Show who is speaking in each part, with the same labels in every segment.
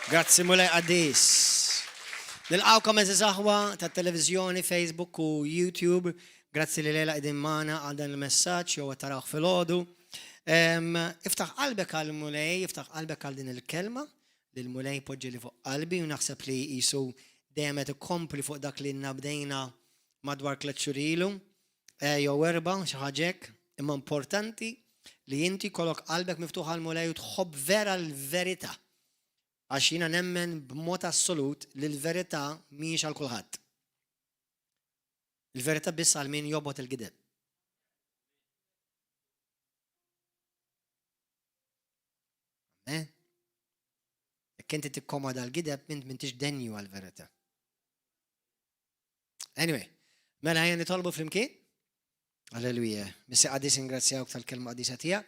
Speaker 1: Grazzi mulej Addis. Nilqawkom eżiz aħwa ta' televizjoni, Facebook u YouTube. Grazzi li lejla qegħdin magħna għal dan il-messaġġ jew tarawh filgħodu. Iftaħ qalbek għal mulej, iftaħ qalbek għal din il-kelma li l-mulej poġġi li fuq qalbi u naħseb li qisu dejjem qed ikompli fuq dak li nabdejna madwar tliet xhur ilu. Jew erba' xi ħaġa hekk, imma importanti li inti kollok qalbek miftuħ għal mulej u tħobb vera l-verità. Għax jiena nemmen b'mod assolut li l-verità mhijiex għal kulħadd. Il-verità biss għal min jobgħod il-gideb. Jekk inti tikkomoda l-gideb m'intix denju għall-verità. Anyway, mela ħajja nitolbu flimkien? Alleluja. Missi Addis ingrazzjawk tal-kelma qadisa tiegħek.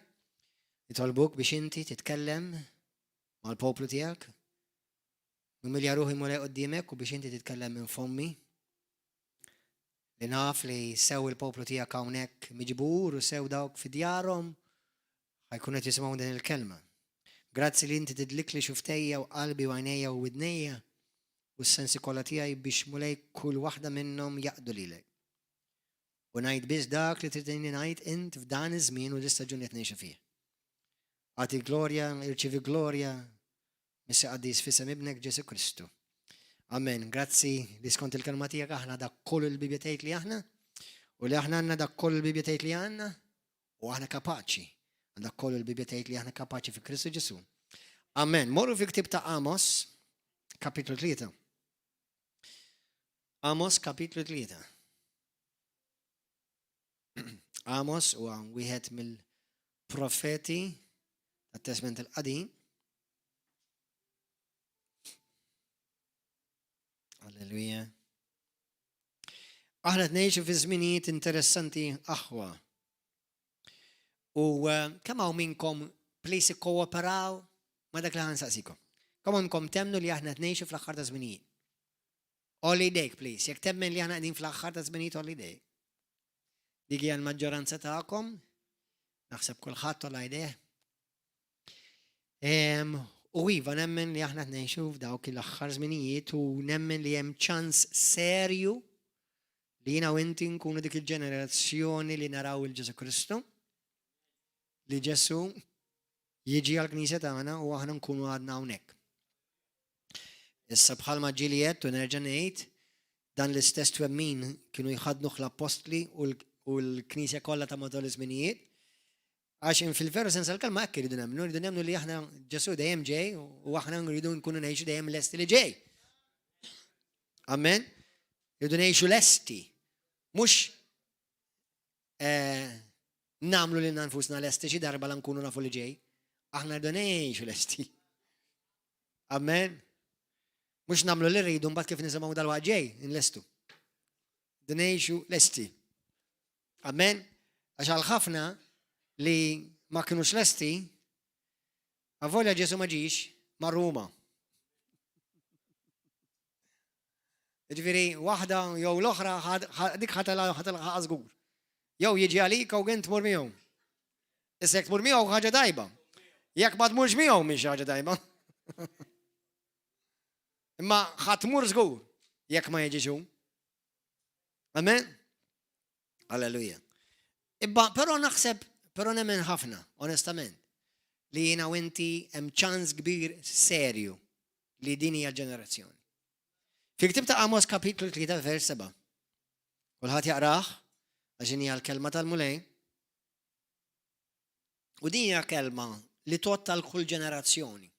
Speaker 1: Nitolbuk biex inti titkellem mal-poplu tiegħek. Mimilja ruħi mulej qudiemek u biex inti titkellem minn fommi. Li naf li sew il-poplu tiegħek hawnhekk miġbur u sew dawk fi djarhom ħajkun qed jisimgħu din il-kelma. Grazzi li inti tidlikli xuftejja u qalbi u għajnejja u widnejja u s-sensi kollha tiegħi biex mulej kull waħda minnhom jaqdu lilek. U ngħid biss dak li tridni ngħid int f'dan iż-żmien u l-istaġun qed ngħixu fih. Għati glorja, irċivi glorja, Missi Addis fisem ibnek Ġesu Kristu. Amen. Grazzi li skont il-kelma tiegħek aħna dak koll il-Bibja tgħid li aħna u li aħna għandna dak koll il-Bibja tgħid li għandna u aħna kapaċi. Dak koll il-Bibja tgħid li aħna kapaċi fi Kristu Ġesu. Amen. Morru fi ktib ta' Amos, kapitlu 3. Amos, kapitlu 3. Amos huwa wieħed mill-profeti tat-Testament il-Qadim. Alleluja. Aħna tnejxu fi żminijiet interessanti aħwa. U kemm hawn minnkom plisi kooperaw ma' dak li ħansaqsikom. Kemm minnkom temnu li aħna tnejxu fl-aħħar ta' żminijiet. Olli dejk, please. Jekk temmen li aħna qegħdin fl-aħħar ta' żminijiet olli dejk. Dik hija l-maġġoranza tagħkom. Naħseb kulħadd ola jdeh. U iva nemmen li aħna tnejxu f'dawk l-aħħar żminijiet u nemmen li hemm ċans serju li jiena u inti nkunu dik il-ġenerazzjoni li naraw il-Ġesu Kristu. Li Ġesu jiġi għall-Knisja tagħna u aħna nkunu għadna hawnhekk. Issa bħalma ġiliet u nerġa' ngħid dan l-istess twemmin kienu jħadnuh l-apostli u l-Knisja kollha ta' matul iż-żminijiet. Għax fil-veru sens għal-kalma hekk iridu nemmnu li aħna Ġesu dejjem ġej u aħna nridu nkunu ngħixu dejjem lesti li ġej. Amen. Iridu ngħixu lesti. Mhux nagħmlu lil nfusna lesti xi darba la nkunu nafu li ġej. Aħna rridu ngħixu lesti. Amen. Mhux nagħmlu li rridu mbagħad kif nisimgħu dalwaqt ġej inlestu. Rridu ngħixu lesti. Amen. Għax għal ħafna li ma kienux lesti, għavolja Ġesu ma ġiex ma' Ruma. Ġifieri waħda jew l-oħra dik ħatalqa żgur. Jew jiġi għalik u għint tmur miegħu. Issa jekk tmur miegħu ħaġa tajba. Jekk ma tmurx miegħu mhix ħaġa tajba. Imma ħadd tmur żgur jekk ma jiġix hu. Amen? Alleluja. Però nemmen ħafna, onestament, li jiena u inti hemm ċans kbir serju li din hija l-ġenerazzjoni. Fi ktib ta' Amos kapitlu 3 vers 7. Kulħadd jaqrah għax hija l-kelma tal-mulej. U din hija kelma li tottal kull ġenerazzjoni.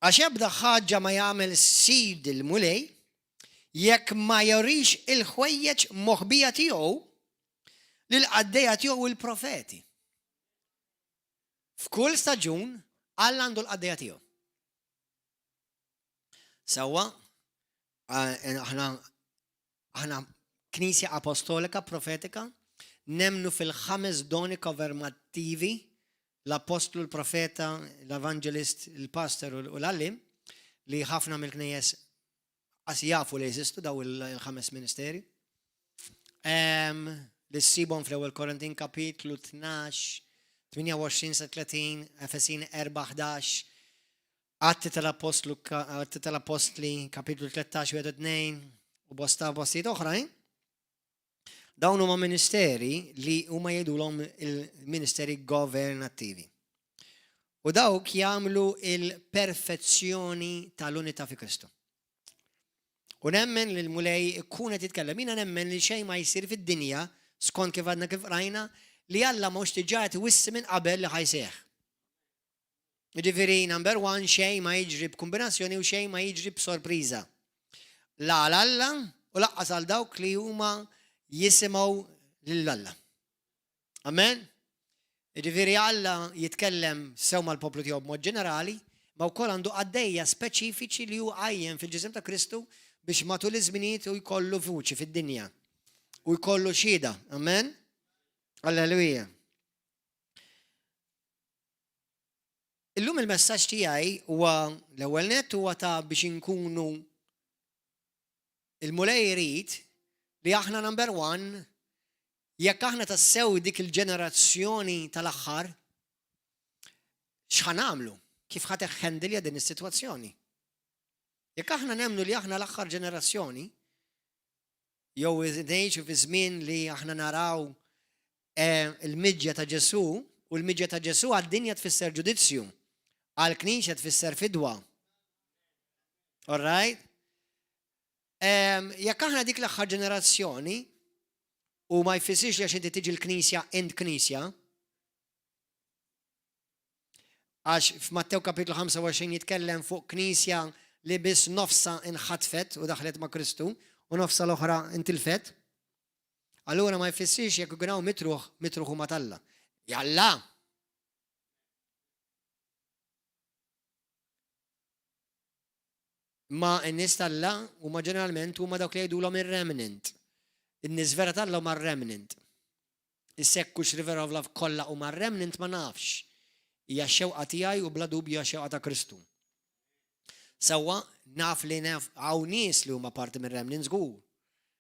Speaker 1: Għax ebda ħaġa ma jagħmel sid il-mulej jekk ma jorix il-ħwejjeġ moħbija tiegħu lil-qaddejja tiegħu il-profeti. F'kull staġun Alla għandu l-qaddejja tiegħu. Sewwa aħna Knisja Apostolika Profetika nemnu fil-5 doni govermattivi l-apostlu, l-profeta, l-evangelist, il-pastor u l-allim li ħafna mill-knejjes jafu li jeżistu daw il-5 ministeri. Li ssibhom fl-ewwel Korintin kapitlu 12, 28-30, Efesin 4-11. Atti tal-Apostli, kapitlu 13, wieħed 2, u bosta postijiet oħrajn. Dawn huma ministeri li huma jgħidulhom il-ministeri governattivi. U dawk jagħmlu il-perfezzjoni tal-unità fi Kristu. U nemmen li l-mulej ikkun qed jitkellem, jiena nemmen li xejn ma jsir fid-dinja skont kif għadna kif rajna li Alla mhux diġà qed iwissi minn qabel li ħajseħ. Jiġifieri number one xejn ma jiġri b'kombinazzjoni u xejn ma jiġri b'sorpriża. La Alla u laqqas għal dawk li huma jisimgħu lill-Alla. Amen? Jiġifieri Alla jitkellem sew mal-poplu tiegħu b'mod ġenerali, ma wkoll għandu għaddejja speċifiċi li hu għajjem fil-ġisem ta' Kristu biex matul iż-żminijiet u jkollu vuċi fid-dinja u jkollu xhieda. Amen? Alleluja. Illum il-messaġġ tiegħi huwa l-ewwel nett huwa ta' biex inkunu il-mulej jrid li aħna number one jekk aħna tassew dik il-ġenerazzjoni tal-aħħar x'ħanamlu? Kif ħadd iħħendilja din is-sitwazzjoni? Jekk aħna nemmnu li aħna l-aħħar ġenerazzjoni jew ngħixu fi żmien li aħna naraw il-miġja ta' Ġesu u l-miġja ta' Ġesu għad-dinja tfisser ġudizzju, għall-Knisja tfisser fidwa. All right? Jekk aħna dik l-aħħar ġenerazzjoni u ma jfissirx li għax inti tiġi l-Knisja Knisja, għax f'Mattew kapitlu 25 jitkellem fuq Knisja li biss nofsa inħatfet u daħlet ma' Kristu u nofsa l-oħra intilfet. Allura ma jfissirx jekk ikun hawn mitruħ huma Alla. Jalla! Ma n-nies Alla huma ġeneralment huma dawk li jgħidulhom ir-remnant. In-nies vera Alla huma r-remnant. Is-Sekkux River of Love kollha huma r-remnant ma nafx. Hija x-xewqa tiegħi u bla dubju hija x-xewqa ta' Kristu. Sewwa naf li hawn nies li huma parti mir-remnant żgur.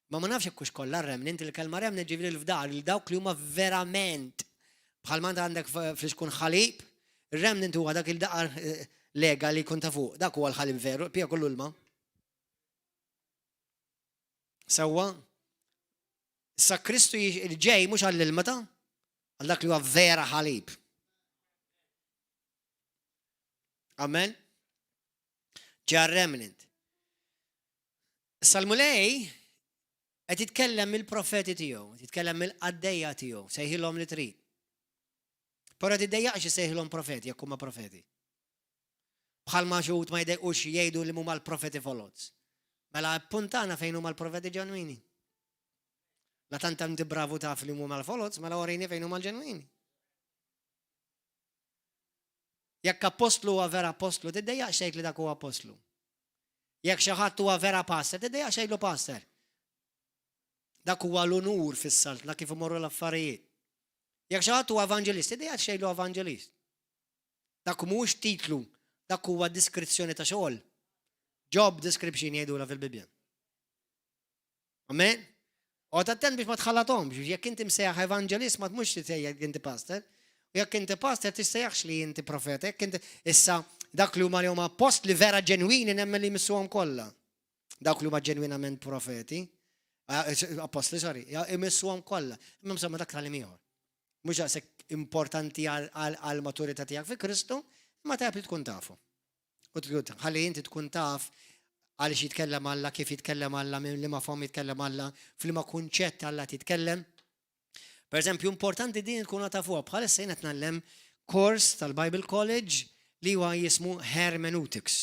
Speaker 1: Ma nafx hekk kollha r-remnant, il-kelma remnant ġifieri l-fdar il dawk li huma verament bħalma għandek fl-iskun ħalib, ir-remnant huwa dak il-daqar lega li jkun ta' fuq, dak huwa l-ħalib veru, pija kollu l-ma. Sewwa sa Kristu ġej mhux għall-ilma ta' għal dak li huwa vera ħalib. Amen? Ġar remnant. Salmulej qed jitkellem mill-profeti tiegħu, jitkellem mill-qaddejja tiegħu, sejħilhom li trid. Però tiddejjaqx isejħilhom profeti jekk huma profeti. Bħalma xut ma jdejqux jgħidu li huma l-profeti folots. Mela puntana fejn huma l-profeti ġenwini. La tant inti bravu taf li huma l-folots, mela orini fejn huma l-ġenwini. Jekk apostlu huwa vera apostlu, tiddejjaq xejn li dak huwa apostlu. Jekk xi ħadd huwa vera pastor, tiddejjaq xejn lu pastor. Dak huwa l-unur fis-salt, la kif imorru l-affarijiet. Jekk xi ħadd huwa evanġelist, tiddejjaq xejn lu evanġelist. Dak mhux titlu, dak huwa diskrizzjoni ta' xogħol. Job description jgħidula fil-Bibja. Amen? U tattent biex ma tħallathomx, jekk inti msejjaħ evanġelist ma tmux titejjaq inti pastor. Jekk inti pastor tistejjaħx li inti profeta, jekk inti issa dak li huma apostli vera ġenwini nemmen li jmissuhom kollha. Dak li huma ġenwinament profeti, apostli, sorry, jmissuhom kollha. Imma msemma dak tal ieħor. Mhux daqshekk importanti għal maturità tiegħek fi Kristu, ma tajb li tkun tafu. U ħalli inti tkun taf għaliex jitkellem Alla, kif jitkellem Alla, li ma fhom jitkellem Alla, f'liema kunċett Alla titkellem. Per eżempju, importanti din tkun tafuha bħalissa jien qed nagħllem kors tal-Bible College li huwa jismu Hermeneutics.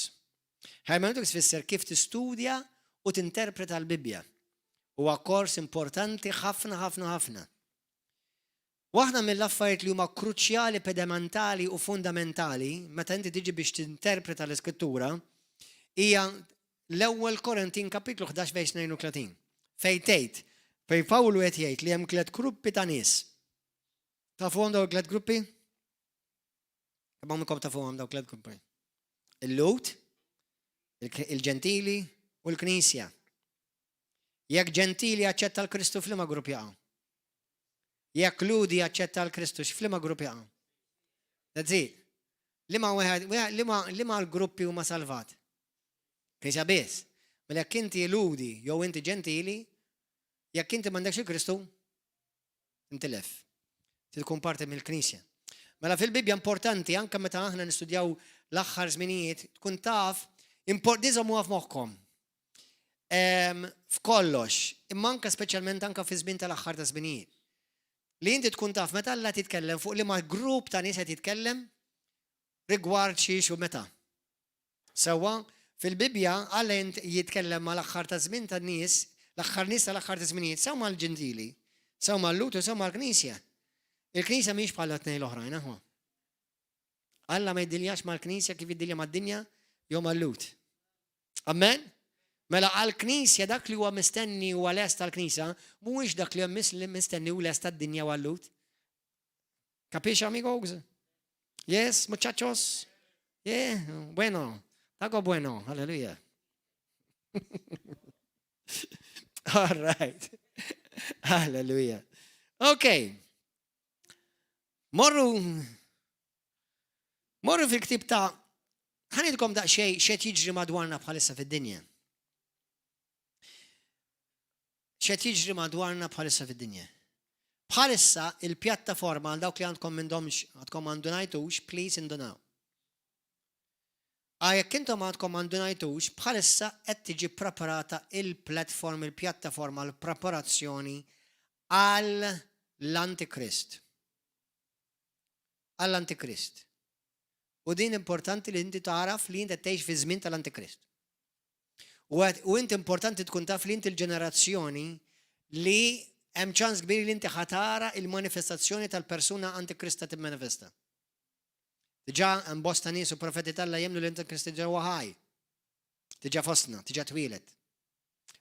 Speaker 1: Hermeneutics fisser kif tistudja u tinterpreta l-Bibja. Huwa kors importanti ħafna ħafna ħafna. Waħda mill-affarijiet li huma kruċjali, pedamentali u fundamentali meta inti tiġi biex tinterpreta l-Iskrittura hija l-ewwel Korintin kapitlu 11 vers 32. Fejn tgħid fej Pawlu qed jgħid li hemm tliet gruppi ta' nies. Tafuhom dawn tliet gruppi? Kemm minnkom tafuhom dawn tliet gruppi? Il-Lut, il-Ġentili u l-Knisja. Jekk Ġentili jaċċetta l-Kristu f'liema grupp jaqa'? Jekk Ludi jaċċetta l-Kristu f'liema grupp jaqa'? That's it. li ma l-gruppi huma salvat. Knisja biss. Mela jekk inti eludi jew inti ġentili, jekk inti m'għandekx il-Kristu, intilef. Tkun parti mill-Knisja. Mela fil-Bibja importanti anke meta aħna nistudjaw l-aħħar żminijiet, tkun taf diżommuha f'moħħkom. F'kollox, imma anke speċjalment anke fi żmien tal-aħħar ta' żminijiet. Li inti tkun taf meta Alla titkellem fuq liema grupp ta' nies qed jitkellem rigward xiex u meta. Sewwa, fil-Bibja Alla jitkellem mal-aħħar ta' żmien tan-nies, l-aħħar nies tal-aħħar ta' żminijiet, sew mal-ġentili, sew mal-Lut u sew mal-Knisja. Il-Knisja mhix bħala tnejn l-oħrajn aħwa. Alla ma jiddiljax mal-Knisja kif jiddilja mad-dinja jew mal-Lut. Amen? Mela għall-Knisja dak li huwa mistenni huwa lest tal-Knisja, mhuwiex dak li huwa mistenni u lest tad-dinja u għall-Lut. Capisci, amigos? Yes, muchachos? Yeah, bueno. Tago bueno, hallelujah. All right. Hallelujah. Okay. Morru fil-ktib ta' ħanidkom da' xejn jiġri madwarna bħalissa fid-dinja. Jiġri madwarna bħalissa fid-dinja. Bħalissa il-pjattaforma għal dawk li għandkom għandkom għandunajtux, please indunaw. Jekk intom għandkom għandunajtux, bħalissa qed tiġi preparata il-pjattaforma l-preparazzjoni għall-Antikrist. Għall-Antikrist. U din importanti li inti taraf li inti tgħix fi żmien tal-Antikrist. U inti importanti tkun taf li inti l-ġenerazzjoni li hemm ċans kbir li inti ħatara il-manifestazzjoni tal-persuna Antikrista timmanifesta. Diġà hemm bosta nies u profeti talla jemnu l-Antikrist ġewwa ħaj. Diġà fostna, diġà twilet.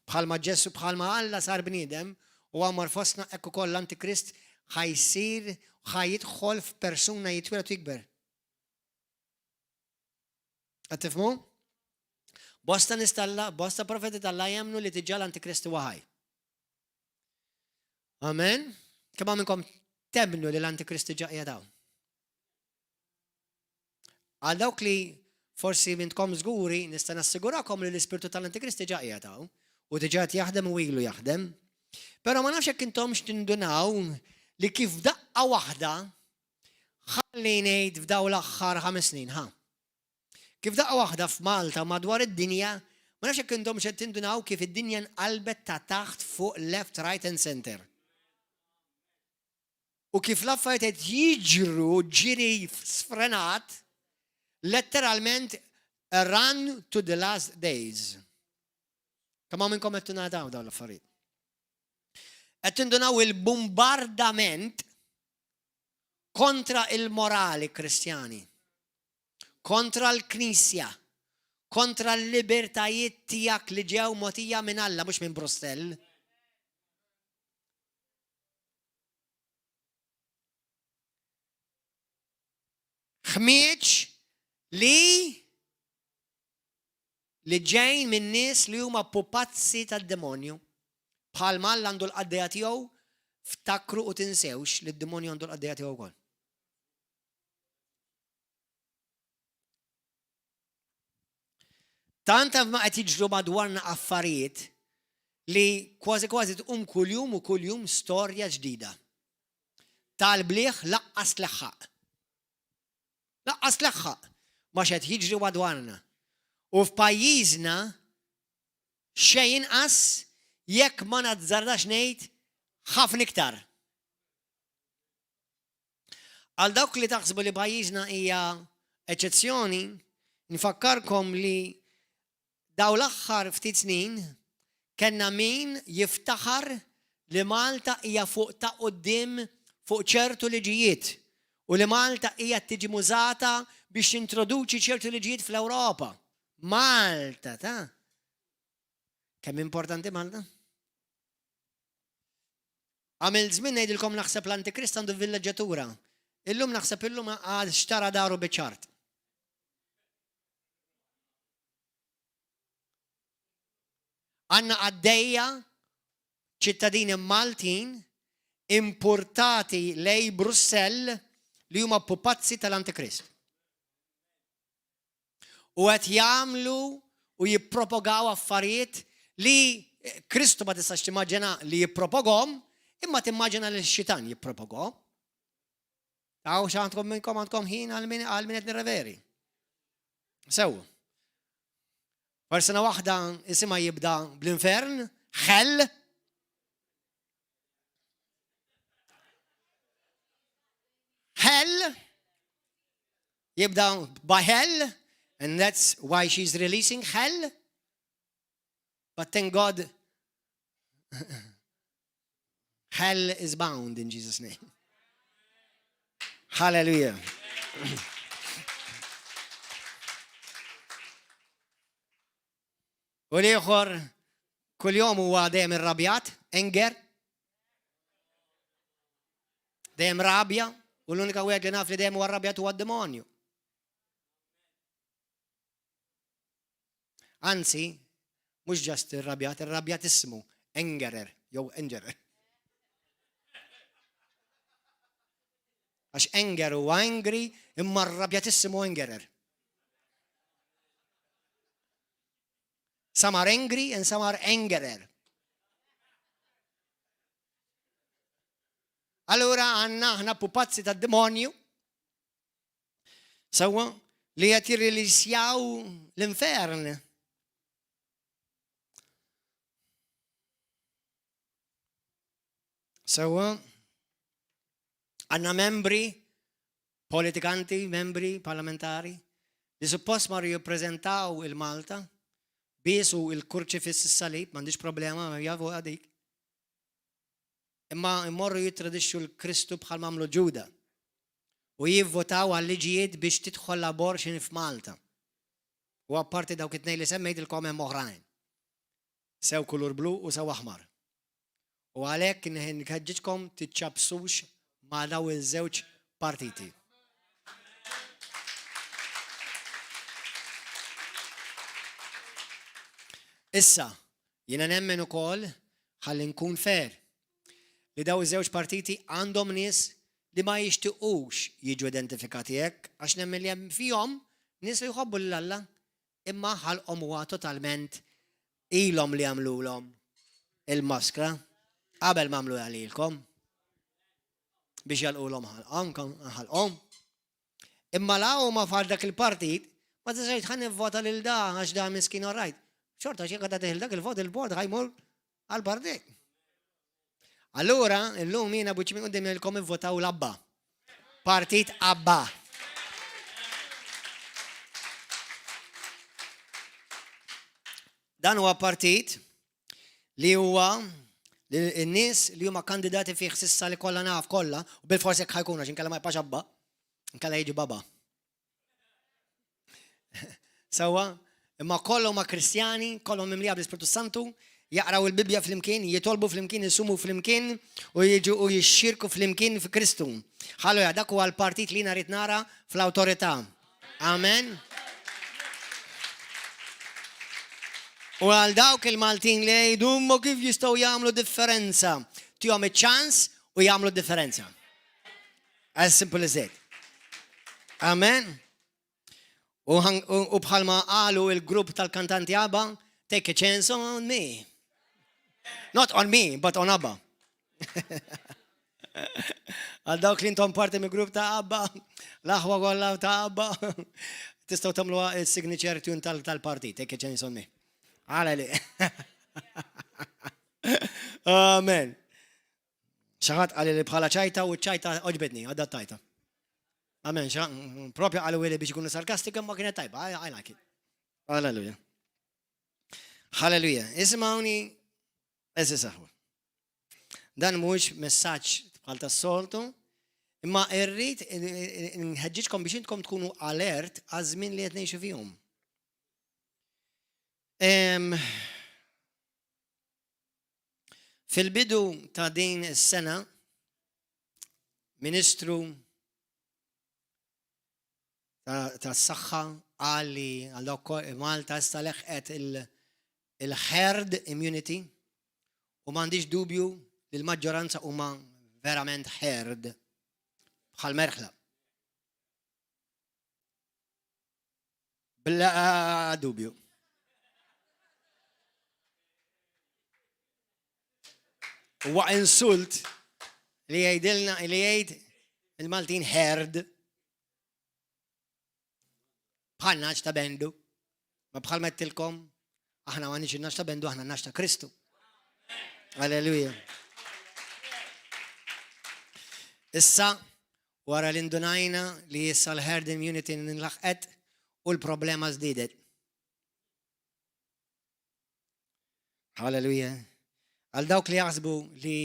Speaker 1: Bħalma Ġessu bħalma Alla sar bniedem u għamar fostna hekk ukoll l-Antikrist ħajsir ħajidħol f'persuna jitwilet u jikber. Qed tifhmu? Bosta nistalla, bosta profeti talla jemnu li diġà l-Antikrist huwa ħaj. Amen? Kemm minnkom temnu li l-Antikrist diġà qiegħed hawn. Għal dawk li forsi minnkom żguri nista' nassigurakom li l-ispirtu tal-Antikrist diġà qiegħed hawn u diġà qed jaħdem u ilu jaħdem. Però ma nafx hekk intomx tindunaw li kif daqqa waħda ħalli ngħid f'daw l-aħħar 5 snin, ha. Kif daqqa waħda f'Malta madwar id-dinja, ma nafx hekk intomx qed tindunaw kif id-dinja nqalbet ta' taħt fuq left, right and center. U kif l-affarijiet qed jiġru ġiri sfrenat, letteralment a run to the last days. Kemm minnkom qed tingħataw dawn l-affarijiet. Qed tindunaw il-bombardament kontra il-morali kristjani, kontra l-Knisja, kontra l-libertajiet tiegħek li ġew mogħtija minn Alla mhux minn Brussell. Ħmieġ li ġejn minn nies li huma pupazzi tad-demonju. Bħalma Alla għandu l-qaddejja tiegħu ftakru u tinsewx li d-demonju għandu l-qaddejja tiegħu wkoll. Tant ma qed jiġru madwarna affarijiet li kważi tqum kuljum u kuljum storja ġdida. Tal-bliħ laqqas tleħħaq. Laqqas tleħħaq ma x'qed jiġri madwarna. U f'pajjiżna xejn inqas jekk ma nazzardax ngħid ħafna iktar. Għal dawk li taħsbu li pajjiżna hija eċezzjoni, nfakkarkom li daw l-aħħar ftit snin kellna min jiftaħar li Malta hija fuq ta' quddiem fuq ċertu liġijiet u li Malta hija tiġi mużata biex introduċi ċertu liġijiet fl-Ewropa. Malta, ta' kemm importanti Malta? Għamil żmien ngħidilkom naħseb l-Antikrist għandu villaġġatura. Illum naħseb għad xtara daru biċ-ċart. Għanna għaddejja ċittadini Maltin importati lej Brussell li huma pupazzi tal-Antikrist. u qed jagħmlu u jippropagaw affarijiet li Kristu ma tistax timmaġina li jippropagom, imma timmaġina li x-xitan jippropagom. Taw x'għandkom minnkom għandkom ħin għal min qed nirreveri. Sew. Persuna waħda isimha jibda bl-infern, hell. Hell. Yibda by hell, and that's why she's releasing hell. But thank God, hell is bound in Jesus' name. Hallelujah. U l-ieħor kull jom huwa dejjem irrabjat, anger. Dejjem rabja, u l-unika wieħed li naf li dejjem huwa arrabjat huwa d-demonju. Anzi, mhux ġast irrabjat ismu, engerer, jew engerer. Għax enger huwa angry, imma arrabjat ismu engerer. Some are angry and some are angerer. Allura ħna pupazzi ta' demonju sewa li qed jirrilisjaw l-infern. Sewa għandna membri politikanti, membri parlamentari li suppost ma jirrappreżentaw il-Malta bisu il-kurċifiss is-salib, m'għandix problema, ma jafu għadik. Imma immorru jitradixxu l-Kristu bħal mamlu Ġuda u jivvotaw għal liġijiet biex tidħol l-abortion f'Malta. U apparti dawk it-tnejn li semmejtilkom hemm oħrajn. Sew kulur blu u sew aħmar. U għalhekk nħeġġitkom tiċċabsux ma' daw iż-żewġ partiti. Issa, jiena nemmen ukoll ħalli nkun fair li daw iż-żewġ partiti għandhom nies li ma jixtiequx jiġu identifikati hekk għax nemmen li hemm fihom nies li jħobbu l-Alla imma ħalqhom huwa totalment ilhom li jagħmluhom il-maskra qabel ma għamlu għalilkom biex jalqulhom ħalqhom. Imma la huma fal dak il-partit ma tistax tħan nivvota lil da għax da miskin orajt. Xorta xi qed dak il-vot il-bord ħajmur għall-partit. Allura, illum jiena buċi minn qudiem ilkom ivvotaw l-Abba. Partit Abba. Dan huwa partit li huwa n-nies li huma kandidati fih sissa li kollha naf kollha u bil-forsi hekk ħajkun għax inkella ma jibqax Abba, inkella jiġi Baba. Sewwa, imma kollhom ma Kristjani, kollhom mimlija bl-Ispiritu Santu, jaqraw il-Bibja flimkien, jitolbu flimkien, jisumu flimkien u jiġu u jixxirku flimkien fi Kristu. Ħallu dak huwa l-partit li narid nara fl-awtorità. Amen. U għal dawk il-Maltin li jgħidu ma kif jistgħu jagħmlu differenza. Tihom iċ-ċans u jagħmlu differenza. As simple as it. Amen. U bħalma qalu il-grupp tal-kantanti Abba, take a chance on me. Not on me, but on Abba. Għal dawk li intom parti mill-grupp ta' Abba, l-aħwa kollha ta' Abba, tistgħu tagħmlu il-signature tune tal-partit, take a chance on me. Hallelujah. Amen. Xaħat għalli li bħala ċajta u ċajta oġbetni, għadda tajta. Amen, propja għallu għili biex ikunu sarkastika ma kienet tajba, I like it. Hallelujah. Hallelujah. Ismawni, saħu. Dan mux messaċ bħal tas-soltu, imma irrid nħeġġiġkom biex intkom tkunu alert għazmin li qed ngħixu fihom. Fil-bidu ta' din is-sena, Ministru ta' s-saħħa għalli għal Malta staleħqet il-herd immunity u m'għandix dubju li l-maġġoranza huma verament herd bħal merħla. bla dubju. Huwa insult li jgħidilna li jgħid il-Maltin herd bħal naċ ta' bendu, ma bħal mettilkom, aħna ma nix naċ ta' bendu, aħna naċ ta' Kristu. Alleluja. Issa, wara l-indunajna li issa l-herd immunity nlaħqet u l-problema żdiedet. Alleluja. Għal dawk li jaħsbu li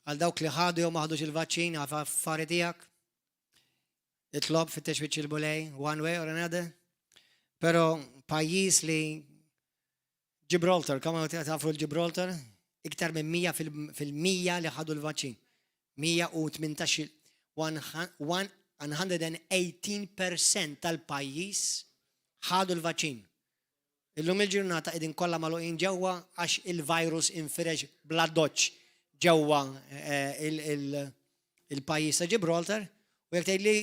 Speaker 1: għal dawk li ħadu jew ma ħadux il-vaċċin għal affari tiegħek, itlob fit-texwiċ il-bulej, one way or another. Pero pajjiż li Gibraltar, kama tafru l-Gibraltar, iktar minn 100% li ħadu l-vaċċin. 118, 118% tal-pajjiż ħadu l-vaċċin. Illum il-ġurnata qegħdin kollha magħluqin ġewwa għax il-virus infirex bla doċċ ġewwa il-pajjiż ta' Gibraltar u jekk tgħidli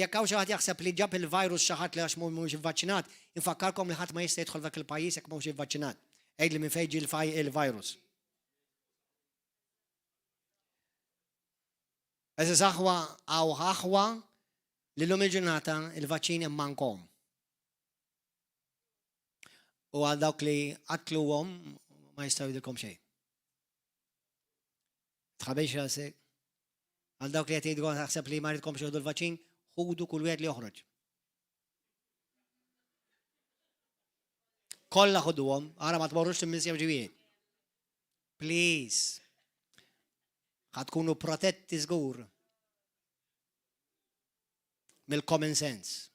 Speaker 1: jekk hawn xi ħadd jaħseb li ġab il-virus xi ħadd li għax mhux ivvaċċinat, infakkarkom li ħadd ma jista' jidħol dak il-pajjiż jekk mhux ivvaċċinat. Għidli minn fejn ġie il-virus. Eżis aħwa għaw aħwa li l-lum il-ġurnata il-vaċċini mankom. U għal dawk li għatluhom ma jistaw jidilkom xejn. Tħabiex rasek. Għal dawk li qed jgħidu taħseb li ma jridkom xejn il-vaċċin, ħudu kull wieħed li joħroġ. Kollha ħuduhom, ara ma tmorrux timminsjew ġiwiet. Please. ħatkunu protetti żgur mill-common sense.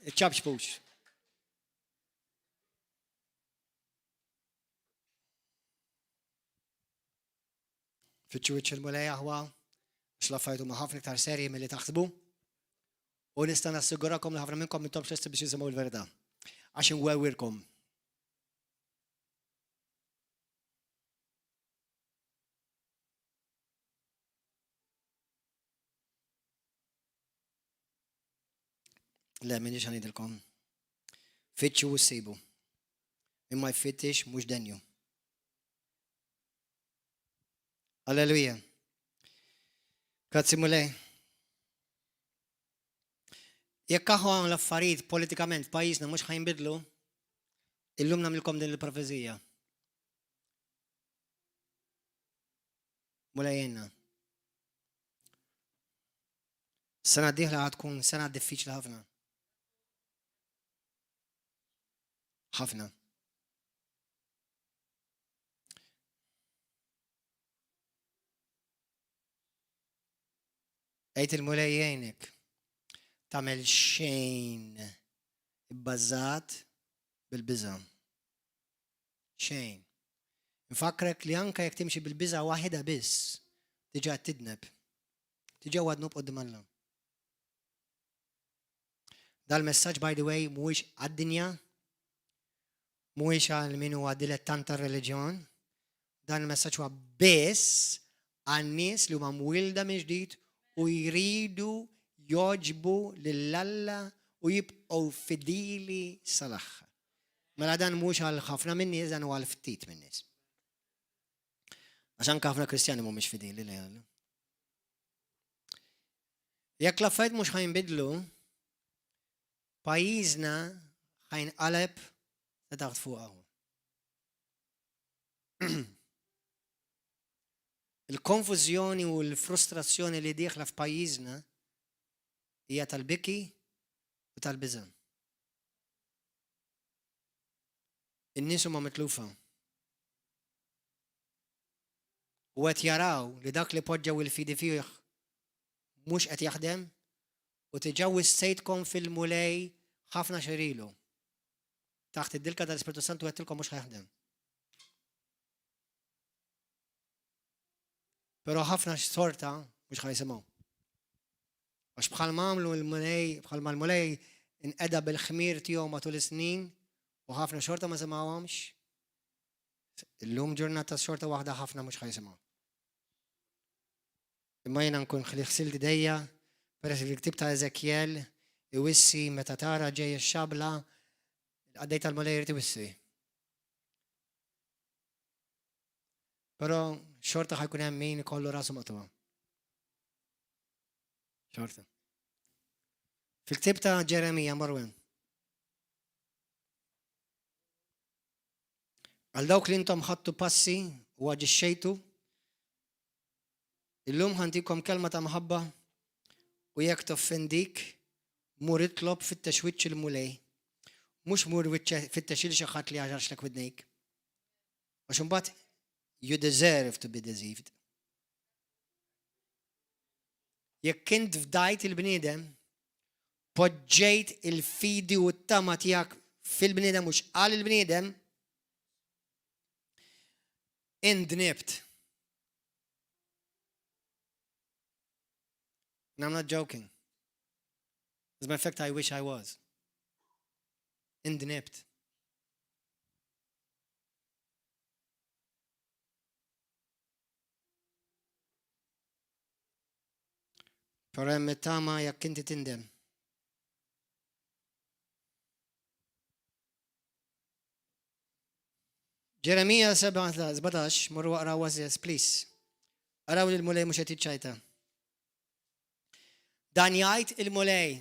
Speaker 1: Iċċabxpux. Fitxu iċ-ċirmulej aħwa, xlaffajtu ma' ħafna iktar serji mill-li taħsbu, u nista' nassigurakom li ħafna minnkom intom xesti biex jisimgħu l-verità. Għax inwewwirkom. Le, minix għanidilkom. Fitxu u s-sibu. Imma jfittix mux denju. Alleluja. Grazzi mulej. Jekk aħwa l-affarijiet politikament pajjiżna mhux ħajnbidlu, illum nagħmilkom din il-profezija. Mulejjenna. Sena d-dieħla tkun sena diffiċli ħafna. ħafna. Ejt il-mulej jgħinek tagħmel xejn ibbażat bil-biża. Xejn. Nfakkrek li anke jekk timxi bil-biża waħda biss tiġa tidneb. Tiġa wadnub qudiem Alla. Dal-messaġġ by the way mhuwiex għad-dinja, mhuwiex għal min huwa dilettant tar-reliġjon, dan il-messaġġ huwa biss għan-nies li huma mwilda minn ġdid u jridu joġbu lill-Alla u jibqgħu fidili sal-aħħar. Mela dan mhux għal ħafna min nies, dan huwa għal ftit min nies. Għax anke ħafna Kristjani mhumiex fidili li Alla. Jekk l-affarijiet mhux ħajnbidlu, pajjiżna ħajnqaleb ta' taħt fuq hawn. Il-konfużjoni u l-frustrazzjoni li dieħla f'pajjiżna hija tal-biki u tal-biża'. In-nies huma mitlufa. U qed jaraw li dak li poġġew il-fidi fih mhux qed jaħdem u tiġaw issejtkom fil-mulej ħafna xerilu. Taħt id-dilka tal-Ispiritu Santu għedtilkom mhux ħajaħdem. Pero ħafna sorta mhux ħajsimgħu. Għax bħalma għamlu l-mulej, bħalma l-mulej inqeda bil-ħmir tiegħu matul is-snin u ħafna xorta ma semgħuhomx. Illum ġurnata xorta waħda ħafna mhux ħajsimgħu. Imma jiena nkun ħsilt idejja Peress il-ktib ta' Ezekiel iwissi meta tara ġej ix-xabla għaddej tal-mulej iwissi. Però xorta ħajkun hemm min ikollu rasu maqtuha. Xorta. Fil-ktib ta' Ġeremija Marwen. Għal dawk li intom ħadtu passi u aġixxejtu, illum ħantikom kelma ta' maħabba u jekk toffendik, mur itlob fit-texwiċċ il-mulej. Mhux mur fit-tex il xi ħadd li għaġarxlek widnejk. Għax imbagħad you deserve to be deceived. Jekk int fdajt il-bniedem, poġġejt il-fidi u t-tama tiegħek fil-bniedem mhux qal il-bniedem, indnibt. And I'm not joking. As a matter of fact, I wish I was. Indnibt. Però hemm it-tama jekk inti tindem. Ġeremija 17, morru waqra Wazjes, please. Araw li l-mulej mhux qed jiċċajta. Dan jgħid il-mulej.